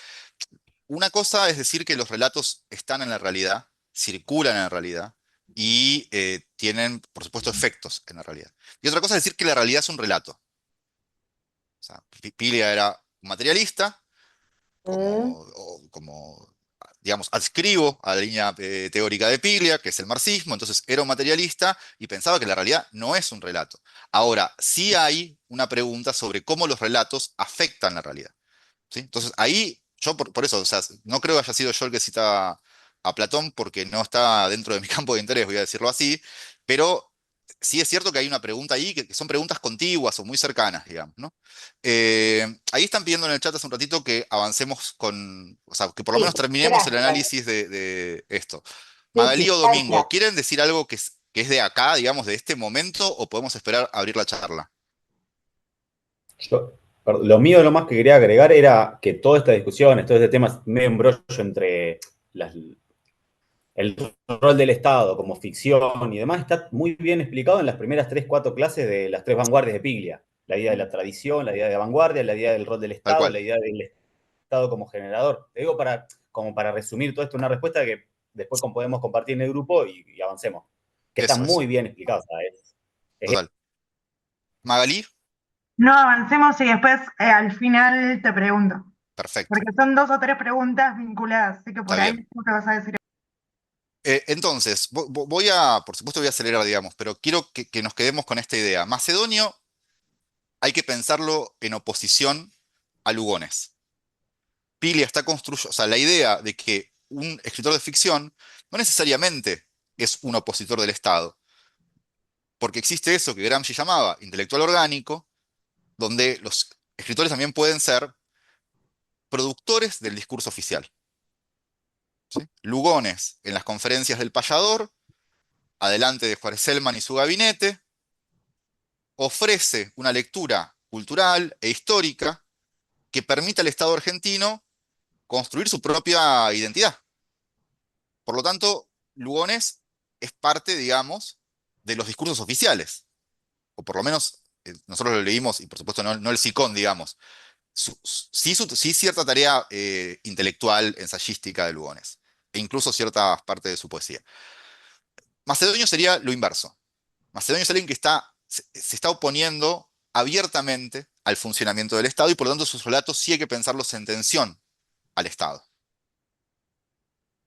una cosa es decir que los relatos están en la realidad, circulan en la realidad y tienen, por supuesto, efectos en la realidad. Y otra cosa es decir que la realidad es un relato. O sea, Piglia era un materialista, ¿mm? como, digamos, adscribo a la línea teórica de Piglia, que es el marxismo, entonces era un materialista y pensaba que la realidad no es un relato. Ahora, sí hay una pregunta sobre cómo los relatos afectan la realidad. ¿Sí? Entonces ahí, yo por eso, o sea, no creo que haya sido yo el que citaba a Platón porque no está dentro de mi campo de interés, voy a decirlo así, pero sí es cierto que hay una pregunta ahí que son preguntas contiguas o muy cercanas, digamos, ¿no? Ahí están pidiendo en el chat hace un ratito que avancemos con, o sea, que por lo Sí, menos terminemos el gracias. análisis de esto. Sí, Magalí sí, o gracias. Domingo, ¿quieren decir algo que es de acá, digamos, de este momento, o podemos esperar a abrir la charla? Lo mío, lo más que quería agregar era que toda esta discusión, todo este tema es medio embrollo entre las, el rol del Estado como ficción y demás, está muy bien explicado en las primeras 3, 4 clases de las 3 vanguardias de Piglia. La idea de la tradición, la idea de la vanguardia, la idea del rol del Tal Estado, cual. la idea del Estado como generador. Te digo como para resumir todo esto, una respuesta que después podemos compartir en el grupo y avancemos. Que está Eso es, muy bien explicado. ¿Sabes? total. Magalí, No, avancemos y después al final te pregunto, perfecto. porque son dos o tres preguntas vinculadas, así que Está por ahí bien. tú te vas a decir. Entonces, voy a, por supuesto voy a acelerar, digamos, pero quiero que nos quedemos con esta idea. Macedonio hay que pensarlo en oposición a Lugones. Pilia está construyendo, o sea, la idea de que un escritor de ficción no necesariamente es un opositor del Estado, porque existe eso que Gramsci llamaba intelectual orgánico, donde los escritores también pueden ser productores del discurso oficial. ¿Sí? Lugones en las conferencias del payador, adelante de Juárez Selman y su gabinete, ofrece una lectura cultural e histórica que permita al Estado argentino construir su propia identidad. Por lo tanto, Lugones es parte, digamos, de los discursos oficiales, o por lo menos nosotros lo leímos, y por supuesto no el SICON, digamos, sí cierta tarea intelectual, ensayística de Lugones, e incluso ciertas partes de su poesía. Macedonio sería lo inverso. Macedonio es alguien que se está oponiendo abiertamente al funcionamiento del Estado y por lo tanto sus relatos sí hay que pensarlos en tensión al Estado.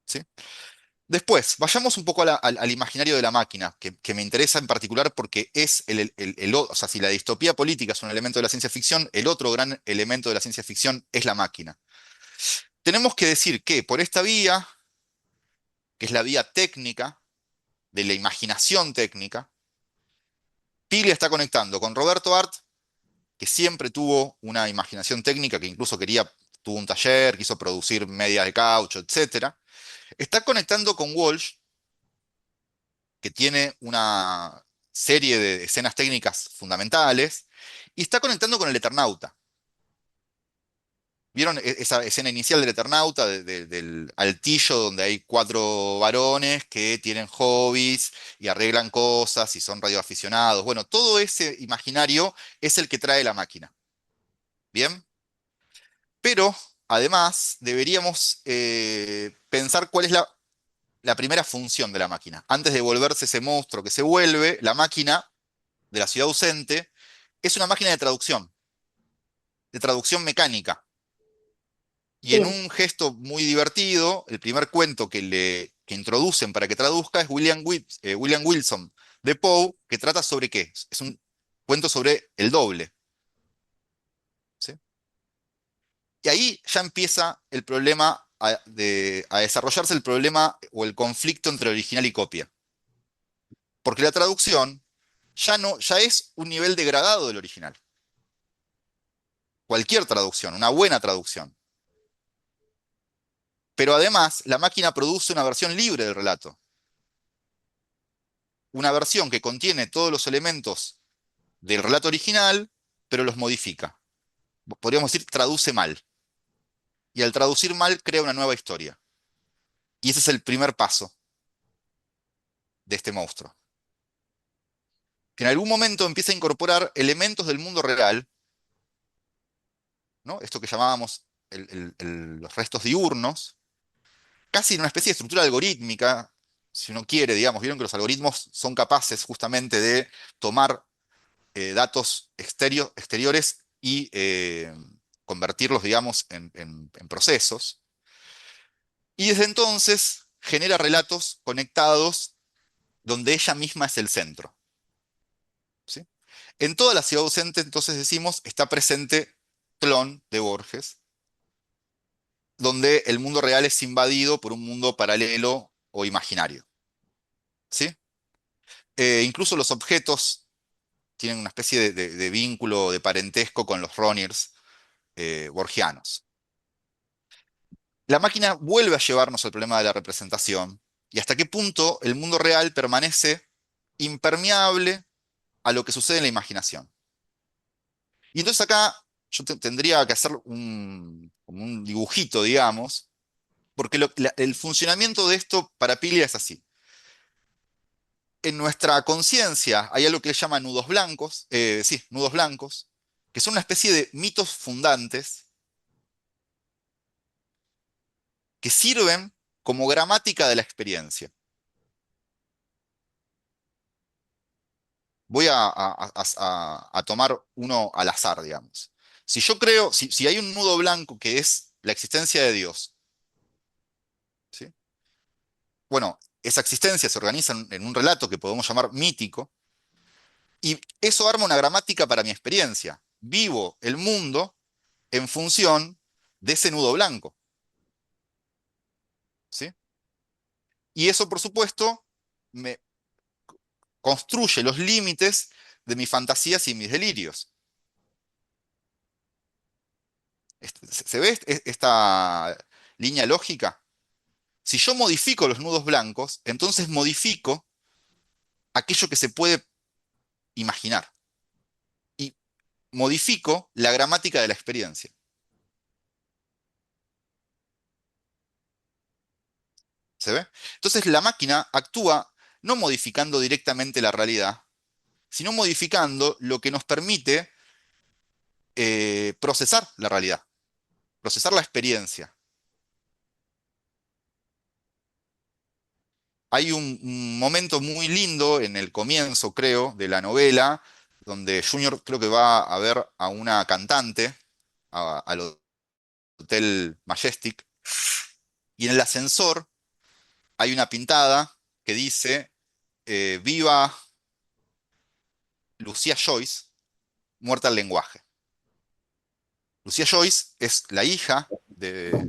¿Sí? Después, vayamos un poco al imaginario de la máquina, que me interesa en particular porque es o sea, si la distopía política es un elemento de la ciencia ficción, el otro gran elemento de la ciencia ficción es la máquina. Tenemos que decir que por esta vía, que es la vía técnica, de la imaginación técnica, Piglia está conectando con Roberto Art, que siempre tuvo una imaginación técnica, que incluso tuvo un taller, quiso producir medias de caucho, etcétera, Está conectando con Walsh, que tiene una serie de escenas técnicas fundamentales, y está conectando con el Eternauta. ¿Vieron esa escena inicial del Eternauta, del altillo donde hay 4 varones que tienen hobbies y arreglan cosas y son radioaficionados? Bueno, todo ese imaginario es el que trae la máquina. ¿Bien? Pero, además, deberíamos pensar cuál es la primera función de la máquina. Antes de volverse ese monstruo que se vuelve, la máquina de la ciudad ausente es una máquina de traducción mecánica. Y en Sí, un gesto muy divertido, el primer cuento que introducen para que traduzca es William Wilson de Poe, que trata sobre qué. Es un cuento sobre el doble. ¿Sí? Y ahí ya empieza el problema a desarrollarse el problema o el conflicto entre original y copia. Porque la traducción ya es un nivel degradado del original. Cualquier traducción, una buena traducción. Pero además, la máquina produce una versión libre del relato. Una versión que contiene todos los elementos del relato original, pero los modifica. Podríamos decir, traduce mal. Y al traducir mal, crea una nueva historia. Y ese es el primer paso de este monstruo. Que en algún momento empieza a incorporar elementos del mundo real, ¿no? Esto que llamábamos los restos diurnos, casi en una especie de estructura algorítmica, si uno quiere, digamos. Vieron que los algoritmos son capaces justamente de tomar datos exteriores y convertirlos, digamos, en procesos. Y desde entonces genera relatos conectados donde ella misma es el centro. ¿Sí? En toda la ciudad ausente, entonces decimos, está presente Clon de Borges, donde el mundo real es invadido por un mundo paralelo o imaginario. ¿Sí? Incluso los objetos tienen una especie de vínculo, de parentesco con los Roniers borgianos. La máquina vuelve a llevarnos al problema de la representación y hasta qué punto el mundo real permanece impermeable a lo que sucede en la imaginación. Y entonces acá yo tendría que hacer como un dibujito, digamos, porque el funcionamiento de esto para Piglia es así. En nuestra conciencia hay algo que le llama nudos blancos, sí, nudos blancos, que son una especie de mitos fundantes que sirven como gramática de la experiencia. Voy a tomar uno al azar, digamos. Si yo creo, si hay un nudo blanco que es la existencia de Dios, ¿sí? Bueno, esa existencia se organiza en un relato que podemos llamar mítico, y eso arma una gramática para mi experiencia. Vivo el mundo en función de ese nudo blanco, ¿sí? Y eso, por supuesto, me construye los límites de mis fantasías y mis delirios. ¿Se ve esta línea lógica? Si yo modifico los nudos blancos, entonces modifico aquello que se puede imaginar y modifico la gramática de la experiencia. ¿Se ve? Entonces la máquina actúa no modificando directamente la realidad, sino modificando lo que nos permite procesar la realidad, procesar la experiencia. Hay un momento muy lindo en el comienzo, creo, de la novela, donde Junior creo que va a ver a una cantante al Hotel Majestic, y en el ascensor hay una pintada que dice, viva Lucía Joyce, muerta al lenguaje. Lucía Joyce es la hija de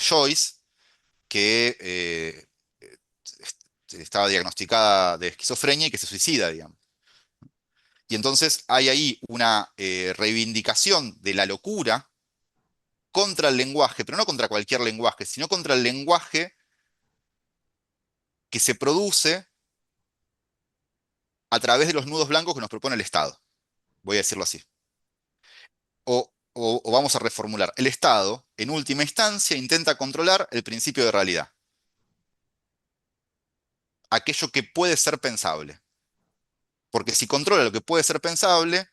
Joyce, que estaba diagnosticada de esquizofrenia y que se suicida, digamos. Y entonces hay ahí una reivindicación de la locura contra el lenguaje, pero no contra cualquier lenguaje, sino contra el lenguaje que se produce a través de los nudos blancos que nos propone el Estado. Voy a decirlo así. O vamos a reformular. El Estado, en última instancia, intenta controlar el principio de realidad. Aquello que puede ser pensable. Porque si controla lo que puede ser pensable,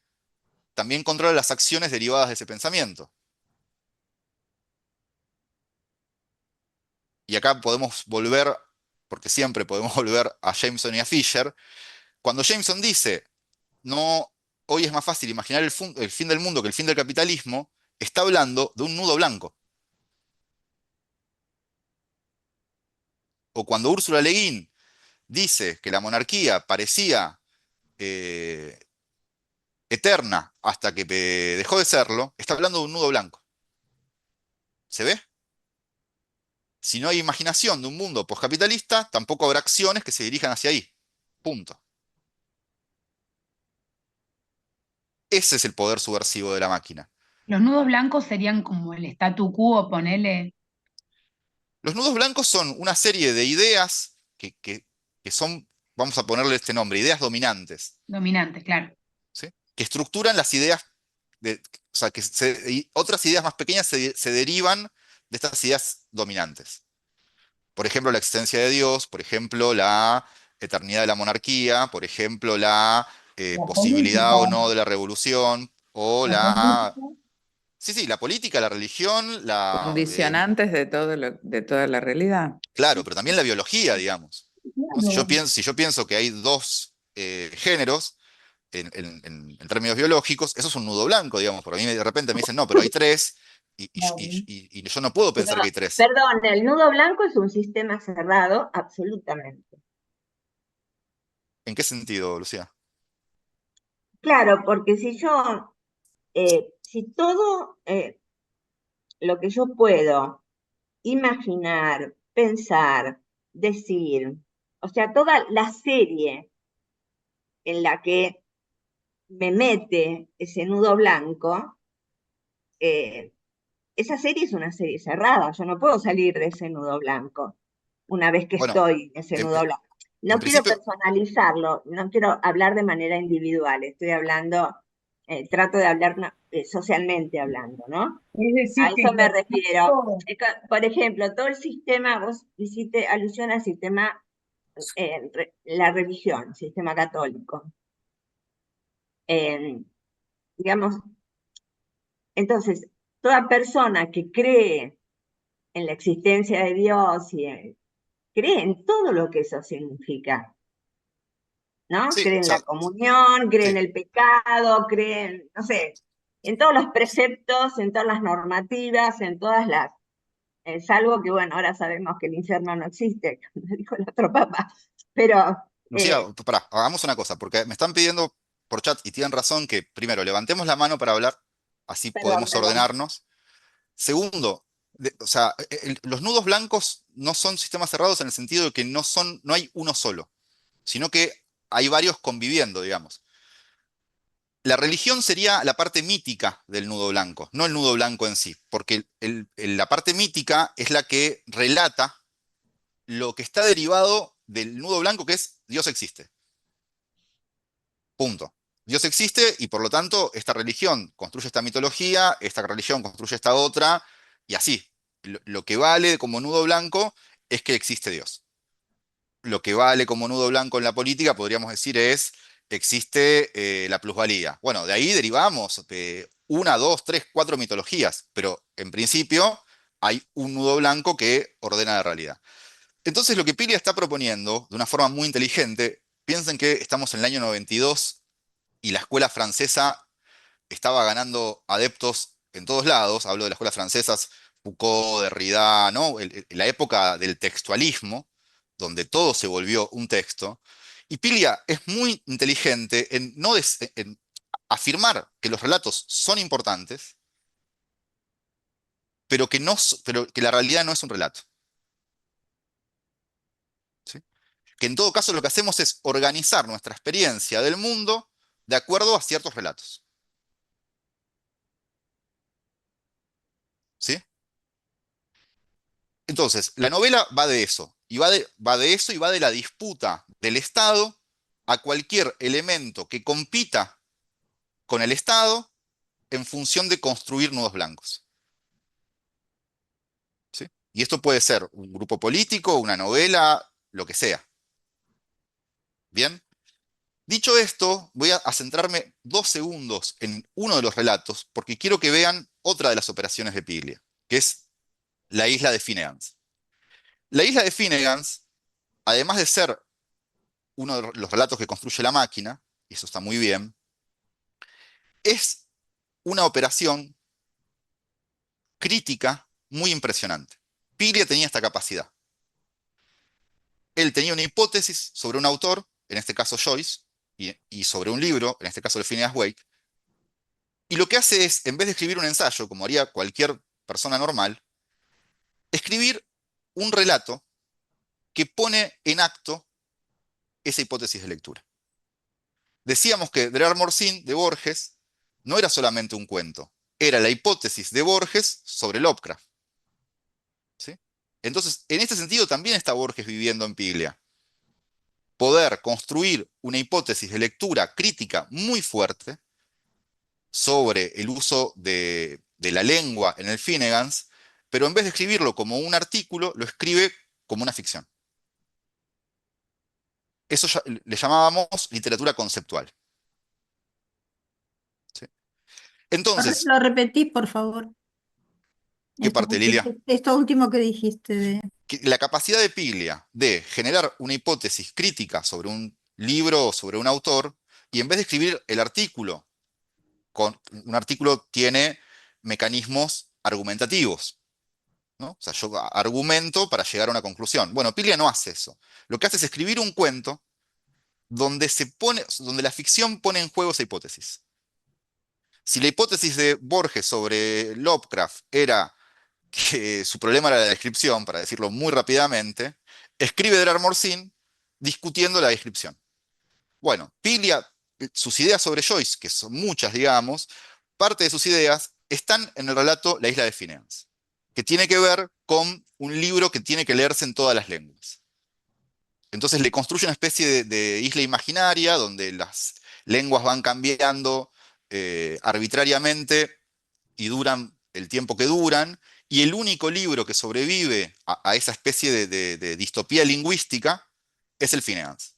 también controla las acciones derivadas de ese pensamiento. Y acá podemos volver, porque siempre podemos volver a Jameson y a Fisher. Cuando Jameson dice, no, hoy es más fácil imaginar el fin del mundo que el fin del capitalismo, está hablando de un nudo blanco. O cuando Úrsula Le Guin dice que la monarquía parecía eh, eterna hasta que dejó de serlo, está hablando de un nudo blanco. ¿Se ve? Si no hay imaginación de un mundo poscapitalista, tampoco habrá acciones que se dirijan hacia ahí. Punto. Ese es el poder subversivo de la máquina. Los nudos blancos serían como el statu quo, ponele, Los nudos blancos son una serie de ideas que son, vamos a ponerle este nombre, ideas dominantes, dominantes, claro. ¿sí? Que estructuran las ideas, o sea, y otras ideas más pequeñas se derivan de estas ideas dominantes. Por ejemplo, la existencia de Dios, por ejemplo, la eternidad de la monarquía, por ejemplo, la La posibilidad o política, no de la revolución, o la la... política, Sí, sí, la política, la religión, Condicionantes de de toda la realidad. claro, pero también la biología, digamos. ¿No? claro. Si yo pienso que hay dos géneros en términos biológicos, eso es un nudo blanco, digamos, porque a mí de repente me dicen, no, pero hay tres, Claro. y yo no puedo Pero, pensar que hay tres. perdón, el nudo blanco es un sistema cerrado, absolutamente. ¿En qué sentido, Lucía? Claro, porque si todo lo que yo puedo imaginar, pensar, decir, o sea, toda la serie en la que me mete ese nudo blanco, eh, esa serie es una serie cerrada, yo no puedo salir de ese nudo blanco una vez que Bueno, estoy en ese en, nudo blanco. en No quiero principio, personalizarlo, no quiero hablar de manera individual, estoy hablando, trato de hablar socialmente hablando, ¿no? Es A decir, que eso me refiero. todo. Por ejemplo, todo el sistema, vos hiciste alusión al sistema, la religión, sistema católico. Eh, digamos, entonces, toda persona que cree en la existencia de Dios cree en todo lo que eso significa, ¿no? sí, Cree o en sea, la comunión, cree en sí. el pecado, cree en, no sé, en todos los preceptos, en todas las normativas, en todas las, salvo que, bueno, ahora sabemos que el infierno no existe, como dijo el otro papa, pero, Lucía, eh, pará, hagamos una cosa, porque me están pidiendo por chat y tienen razón que, primero, levantemos la mano para hablar, así perdón, podemos perdón. ordenarnos. Segundo, o sea, los nudos blancos no son sistemas cerrados en el sentido de que no hay uno solo, sino que hay varios conviviendo, digamos. La religión sería la parte mítica del nudo blanco, no el nudo blanco en sí, porque la parte mítica es la que relata lo que está derivado del nudo blanco, que es Dios existe. Punto. Dios existe y por lo tanto esta religión construye esta mitología, esta religión construye esta otra, y así. Lo que vale como nudo blanco es que existe Dios. Lo que vale como nudo blanco en la política, podríamos decir, es existe la plusvalía. Bueno, de ahí derivamos una, dos, tres, cuatro mitologías, pero en principio hay un nudo blanco que ordena la realidad. Entonces lo que Piglia está proponiendo, de una forma muy inteligente, piensen que estamos en el año 92 y la escuela francesa estaba ganando adeptos en todos lados, hablo de las escuelas francesas, Foucault, Derrida, ¿no? La época del textualismo, donde todo se volvió un texto, y Piglia es muy inteligente en, no en afirmar que los relatos son importantes, pero pero que la realidad no es un relato. ¿Sí? Que en todo caso lo que hacemos es organizar nuestra experiencia del mundo de acuerdo a ciertos relatos. ¿Sí? Entonces, la novela va de eso, y va de eso y va de la disputa del Estado a cualquier elemento que compita con el Estado en función de construir nudos blancos. ¿Sí? Y esto puede ser un grupo político, una novela, lo que sea. ¿Bien? Dicho esto, voy a centrarme 2 segundos en uno de los relatos, porque quiero que vean otra de las operaciones de Piglia, que es la isla de Finnegan's. La isla de Finnegan's, además de ser uno de los relatos que construye la máquina, y eso está muy bien, es una operación crítica muy impresionante. Piglia tenía esta capacidad. Él tenía una hipótesis sobre un autor, en este caso Joyce, y sobre un libro, en este caso de Phineas Wake, y lo que hace es, en vez de escribir un ensayo, como haría cualquier persona normal, escribir un relato que pone en acto esa hipótesis de lectura. Decíamos que Der Amor Sin de Borges no era solamente un cuento, era la hipótesis de Borges sobre Lovecraft. ¿Sí? Entonces, en este sentido también está Borges viviendo en Piglia. Poder construir una hipótesis de lectura crítica muy fuerte sobre el uso de la lengua en el Finnegans, pero en vez de escribirlo como un artículo, lo escribe como una ficción. Eso le llamábamos literatura conceptual. ¿Sí? Entonces, Lo repetís, por favor. ¿qué parte, Lilia? Esto último que dijiste de... La capacidad de Piglia de generar una hipótesis crítica sobre un libro o sobre un autor, y en vez de escribir el artículo, un artículo tiene mecanismos argumentativos, ¿no? O sea, yo argumento para llegar a una conclusión. Bueno, Piglia no hace eso. Lo que hace es escribir un cuento donde la ficción pone en juego esa hipótesis. Si la hipótesis de Borges sobre Lovecraft era que su problema era la descripción, para decirlo muy rápidamente, escribe Der Amor Sin discutiendo la descripción. Bueno, Piglia, sus ideas sobre Joyce, que son muchas, digamos, parte de sus ideas están en el relato La isla de Phineas, que tiene que ver con un libro que tiene que leerse en todas las lenguas. Entonces le construye una especie de isla imaginaria donde las lenguas van cambiando arbitrariamente y duran el tiempo que duran, y el único libro que sobrevive a esa especie de distopía lingüística es el Finnegans.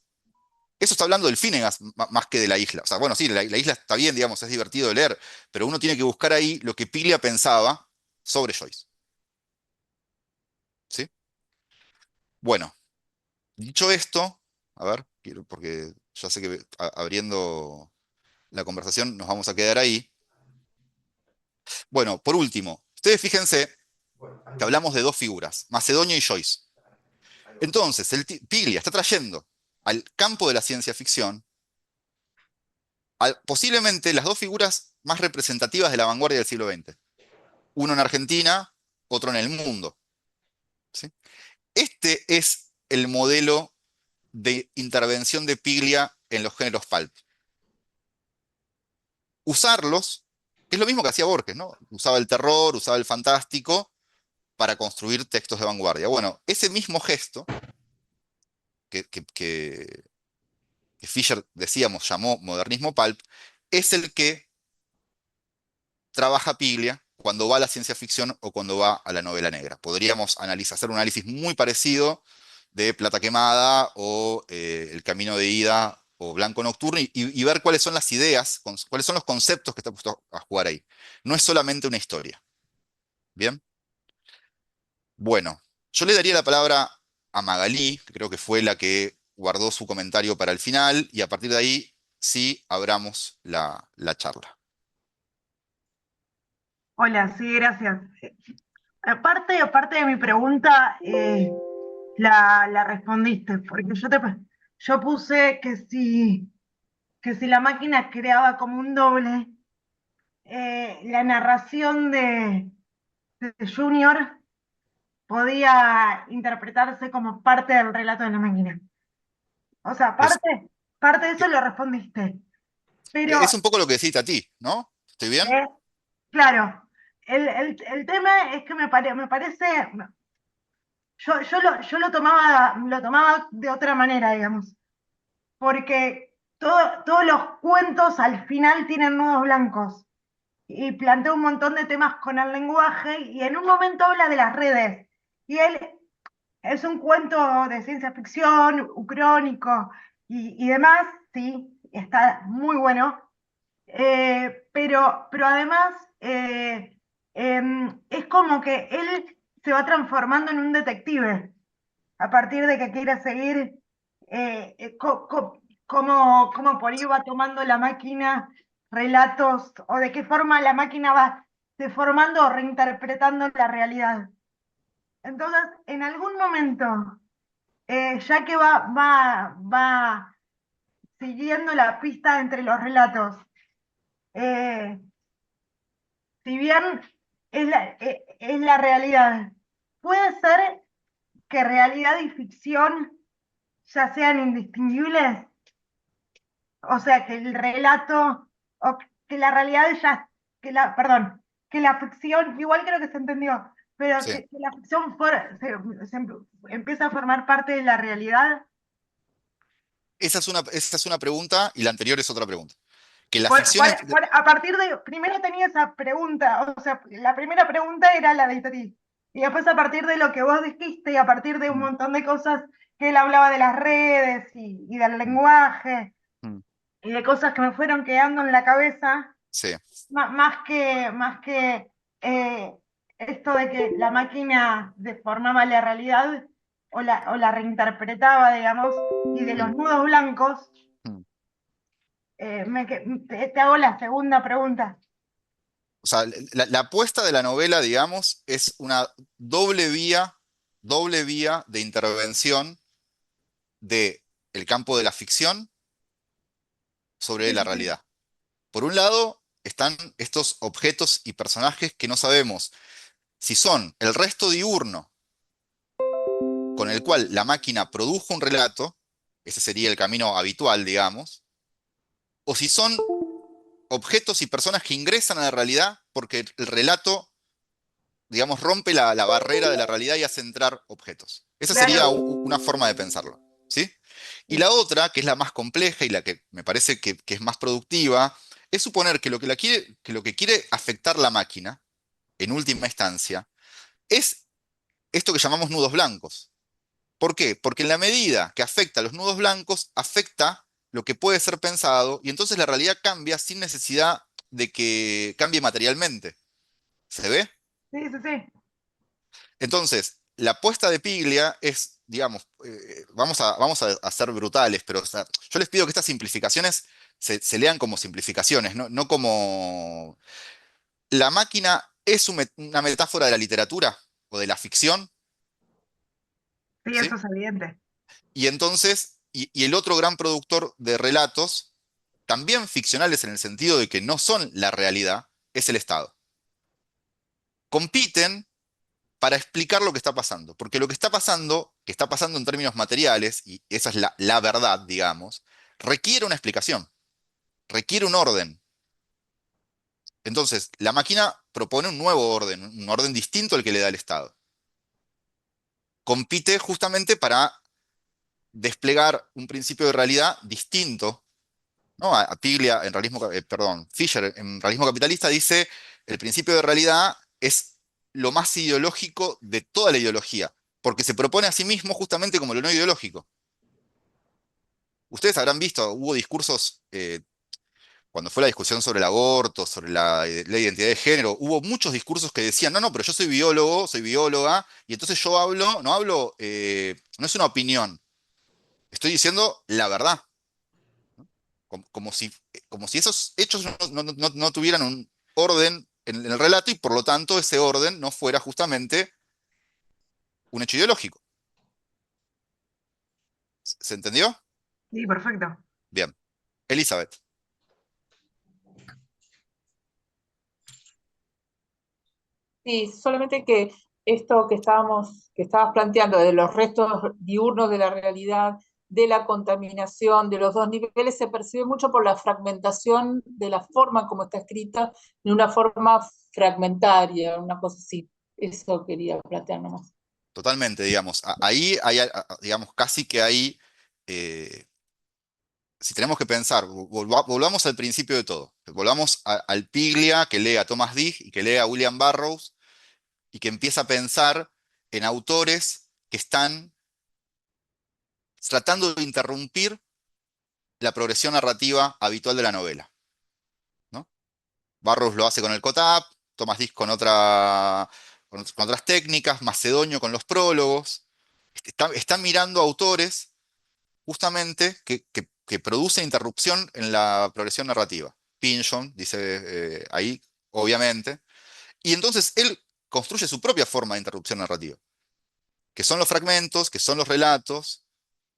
Eso está hablando del Finnegans más que de la isla. O sea, bueno, sí, la isla está bien, digamos, es divertido de leer, pero uno tiene que buscar ahí lo que Piglia pensaba sobre Joyce. ¿Sí? Bueno, dicho esto, a ver, porque ya sé que abriendo la conversación nos vamos a quedar ahí. Bueno, por último, ustedes fíjense que hablamos de dos figuras, Macedonio y Joyce. Entonces, Piglia está trayendo al campo de la ciencia ficción posiblemente las dos figuras más representativas de la vanguardia del siglo XX. Uno en Argentina, otro en el mundo. ¿Sí? Este es el modelo de intervención de Piglia en los géneros pulp. Usarlos, es lo mismo que hacía Borges, ¿no? Usaba el terror, usaba el fantástico para construir textos de vanguardia. Bueno, ese mismo gesto que, que- que- que Fisher, decíamos, llamó modernismo pulp, es el que trabaja Piglia cuando va a la ciencia ficción o cuando va a la novela negra. Podríamos hacer un análisis muy parecido de Plata Quemada o El Camino de Ida o Blanco Nocturno y ver cuáles son las ideas, cuáles son los conceptos que está puesto a jugar ahí. No es solamente una historia. ¿Bien? Bueno, yo le daría la palabra a Magalí, que creo que fue la que guardó su comentario para el final, y a partir de ahí sí abramos la charla. Hola, sí, gracias. Aparte de mi pregunta, la respondiste, porque yo puse que si la máquina creaba como un doble, la narración de Junior podía interpretarse como parte del relato de la máquina. O sea, Es, parte de eso lo respondiste. Pero, es un poco lo que decís a ti, ¿no? ¿Estoy bien? claro, el tema es que me parece, yo lo tomaba de otra manera, digamos, porque todos los cuentos al final tienen nudos blancos y plantea un montón de temas con el lenguaje y en un momento habla de las redes. Y él es un cuento de ciencia ficción, ucrónico y demás, sí, está muy bueno. Pero además es como que él se va transformando en un detective a partir de que quiere seguir cómo por ahí va tomando la máquina relatos o de qué forma la máquina va deformando o reinterpretando la realidad. Entonces, en algún momento, ya que va siguiendo la pista entre los relatos, eh, si bien es la realidad, puede ser que realidad y ficción ya sean indistinguibles, o sea, que el relato, o que la realidad ya, perdón, que la ficción, igual creo que se entendió, pero Sí. que la ficción empieza a formar parte de la realidad. Esa es una pregunta y la anterior es otra pregunta. Que la ficción es... A partir de, primero tenía esa pregunta, o sea, la primera pregunta era la de ti, y después a partir de lo que vos dijiste y a partir de un Mm, montón de cosas que él hablaba de las redes y del mm, lenguaje mm. y de cosas que me fueron quedando en la cabeza, Sí. más que eh, esto de que la máquina deformaba la realidad o la reinterpretaba, digamos, y de los Mm, nudos blancos, mm. te hago la segunda pregunta. O sea, la apuesta de la novela, digamos, es una doble vía de intervención de el campo de la ficción sobre Sí, la sí, sí. realidad. Por un lado, están estos objetos y personajes que no sabemos si son el resto diurno con el cual la máquina produjo un relato, ese sería el camino habitual, digamos, o si son objetos y personas que ingresan a la realidad porque el relato, digamos, rompe la barrera de la realidad y hace entrar objetos. Esa sería Claro. una forma de pensarlo, ¿sí? Y Sí, la otra, que es la más compleja y la que me parece que es más productiva, es suponer que que lo que quiere afectar la máquina, en última instancia, es esto que llamamos nudos blancos. ¿Por qué? Porque en la medida que afecta a los nudos blancos, afecta lo que puede ser pensado y entonces la realidad cambia sin necesidad de que cambie materialmente. ¿Se ve? sí, sí, sí. Entonces, la apuesta de Piglia es, digamos, vamos a ser brutales, pero o sea, yo les pido que estas simplificaciones se lean como simplificaciones, no como... La máquina es una metáfora de la literatura o de la ficción, Sí, ¿sí? eso es evidente. Y entonces, y el otro gran productor de relatos, también ficcionales en el sentido de que no son la realidad, es el Estado. Compiten para explicar lo que está pasando, porque lo que está pasando en términos materiales, y esa es la verdad, digamos, requiere una explicación, requiere un orden. Entonces, la máquina propone un orden distinto al que le da el Estado. Compite justamente para desplegar un principio de realidad distinto, ¿no? A Piglia en perdón, Fisher en Realismo Capitalista dice, el principio de realidad es lo más ideológico de toda la ideología, porque se propone a sí mismo justamente como lo no ideológico. Ustedes habrán visto, hubo discursos, cuando fue la discusión sobre el aborto, sobre la ley de identidad de género, hubo muchos discursos que decían, no, no, pero yo soy biólogo, soy bióloga, y entonces yo hablo, no es una opinión, estoy diciendo la verdad. Como si esos hechos no tuvieran un orden en el relato y por lo tanto ese orden no fuera justamente un hecho ideológico. ¿Se entendió? Sí, perfecto. Bien. Elizabeth. Sí, solamente que esto que estabas planteando de los restos diurnos de la realidad, de la contaminación, de los dos niveles, se percibe mucho por la fragmentación de la forma como está escrita, en una forma fragmentaria, una cosa así. Eso quería plantear nomás. Totalmente, digamos. Ahí hay, digamos, casi que hay, si tenemos que pensar, volvamos al principio de todo. Volvamos al Piglia que lee a Thomas Digg y que lee a William Burroughs y que empieza a pensar en autores que están tratando de interrumpir la progresión narrativa habitual de la novela, ¿no? Burroughs lo hace con el Cotap, Thomas Digg con otras técnicas, Macedonio con los prólogos. Están mirando autores justamente que producen interrupción en la progresión narrativa. Pynchon, dice ahí, obviamente. Y entonces él construye su propia forma de interrupción narrativa, que son los fragmentos, que son los relatos,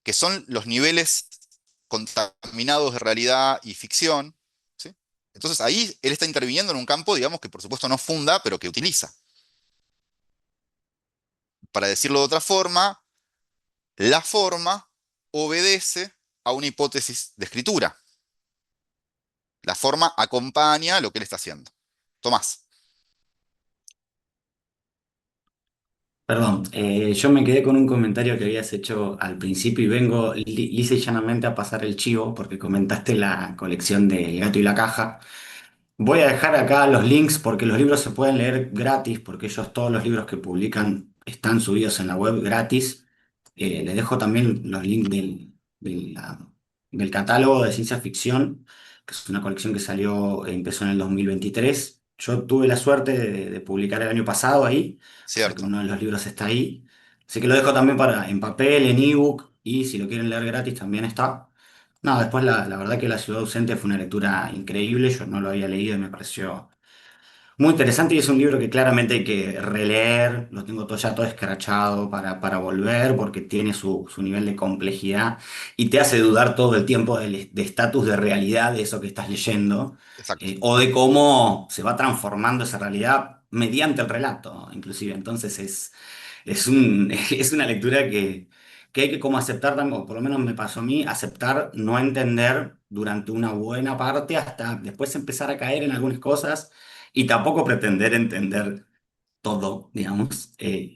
que son los niveles contaminados de realidad y ficción, ¿sí? Entonces ahí él está interviniendo en un campo, digamos, que por supuesto no funda, pero que utiliza. Para decirlo de otra forma, la forma obedece a una hipótesis de escritura. La forma acompaña lo que él está haciendo. Tomás. Perdón, yo me quedé con un comentario que habías hecho al principio y vengo lisa y llanamente a pasar el chivo porque comentaste la colección de El gato y la caja. Voy a dejar acá los links porque los libros se pueden leer gratis, porque ellos todos los libros que publican están subidos en la web gratis. Les dejo también los links del catálogo de ciencia ficción, que es una colección que salió, empezó en el 2023. Yo tuve la suerte de publicar el año pasado ahí, o sea que Cierto, uno de los libros está ahí. Así que lo dejo también para en papel, en ebook, y si lo quieren leer gratis también está. No, después la verdad que La ciudad ausente fue una lectura increíble, yo no lo había leído y me pareció muy interesante y es un libro que claramente hay que releer, lo tengo todo ya todo escrachado para volver porque tiene su nivel de complejidad y te hace dudar todo el tiempo de estatus de realidad de eso que estás leyendo, exacto, o de cómo se va transformando esa realidad mediante el relato, inclusive. Entonces es una lectura que hay que como aceptar, o por lo menos me pasó a mí, aceptar no entender durante una buena parte hasta después empezar a caer en algunas cosas y tampoco pretender entender todo, digamos,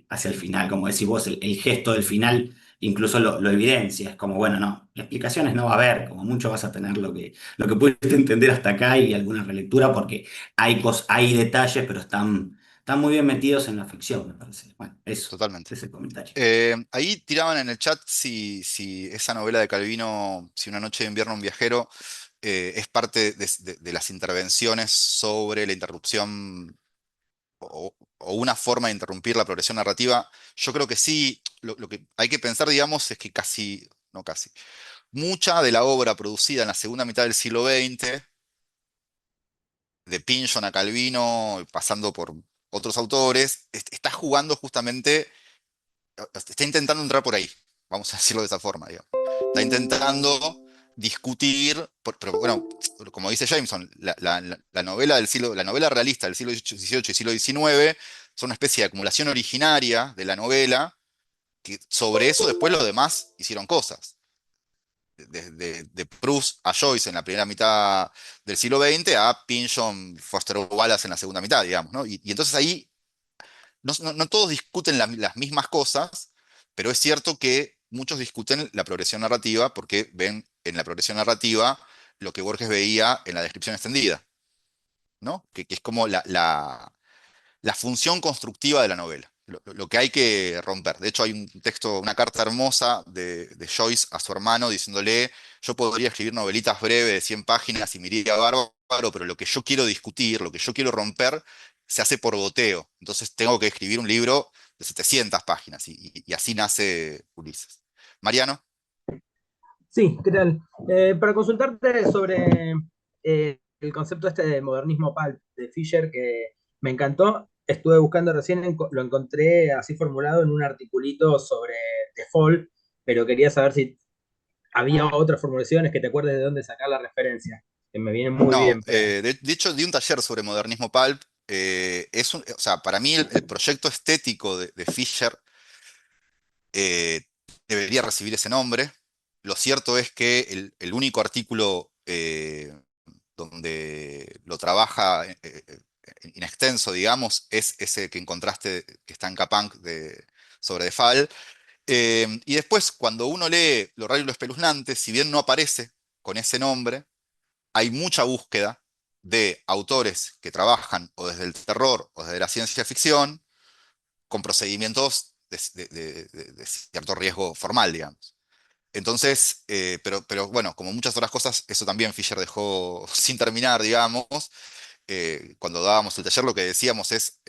hacia el final. Como decís vos, el gesto del final incluso lo evidencia. Es como, bueno, no, explicaciones no va a haber, como mucho vas a tener lo que pudiste entender hasta acá y alguna relectura, porque hay detalles, pero están muy bien metidos en la ficción, me parece. Bueno, eso, totalmente. ese es el comentario. Ahí tiraban en el chat si esa novela de Calvino, Si una noche de invierno un viajero, es parte de las intervenciones sobre la interrupción o una forma de interrumpir la progresión narrativa. Yo creo que sí, lo que hay que pensar, digamos, es que casi, no casi, mucha de la obra producida en la segunda mitad del siglo XX, de Pynchon a Calvino, pasando por otros autores, está jugando justamente, está intentando entrar por ahí, vamos a decirlo de esa forma, digamos. Está intentando discutir, pero bueno, como dice Jameson, la novela la novela realista del siglo XVIII y siglo XIX son una especie de acumulación originaria de la novela, que sobre eso después los demás hicieron cosas. De Proust a Joyce en la primera mitad del siglo XX a Pynchon, Foster Wallace en la segunda mitad, digamos, ¿no? Y entonces ahí no todos discuten las mismas cosas, pero es cierto que muchos discuten la progresión narrativa porque ven en la progresión narrativa lo que Borges veía en la descripción extendida, ¿no? Que es como la función constructiva de la novela, lo que hay que romper. De hecho, hay un texto, una carta hermosa de Joyce a su hermano diciéndole, yo podría escribir novelitas breves de 100 páginas y me iría bárbaro, pero lo que yo quiero discutir, lo que yo quiero romper, se hace por goteo. Entonces tengo que escribir un libro de 700 páginas y así nace Ulises. Mariano. Sí, ¿qué tal? Para consultarte sobre el concepto este de modernismo pulp de Fisher, que me encantó, estuve buscando recién, lo encontré así formulado en un articulito sobre The Fall, pero quería saber si había otras formulaciones que te acuerdes de dónde sacar la referencia, que me viene muy No, bien para... de hecho di un taller sobre modernismo pulp. O sea, para mí el proyecto estético de Fisher debería recibir ese nombre. Lo cierto es que el único artículo donde lo trabaja in extenso, digamos, es ese que encontraste que está en Capang sobre De Fall. Y después, cuando uno lee Lo raro y lo espeluznante, si bien no aparece con ese nombre, hay mucha búsqueda de autores que trabajan o desde el terror o desde la ciencia ficción con procedimientos de cierto riesgo formal, digamos. Entonces, pero bueno, como muchas otras cosas, eso también Fisher dejó sin terminar, digamos. Cuando dábamos el taller, lo que decíamos es,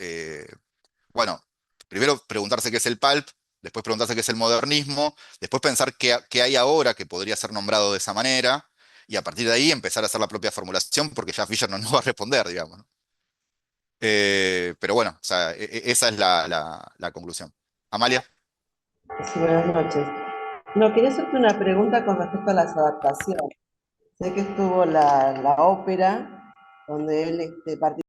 bueno, primero preguntarse qué es el pulp, después preguntarse qué es el modernismo, después pensar qué hay ahora que podría ser nombrado de esa manera, y a partir de ahí empezar a hacer la propia formulación, porque ya Fisher no nos va a responder, digamos, ¿no? Pero bueno, o sea, esa es la conclusión. Amalia. Sí, buenas noches. No, quería hacerte una pregunta con respecto a las adaptaciones. Sé que estuvo la ópera, donde él participó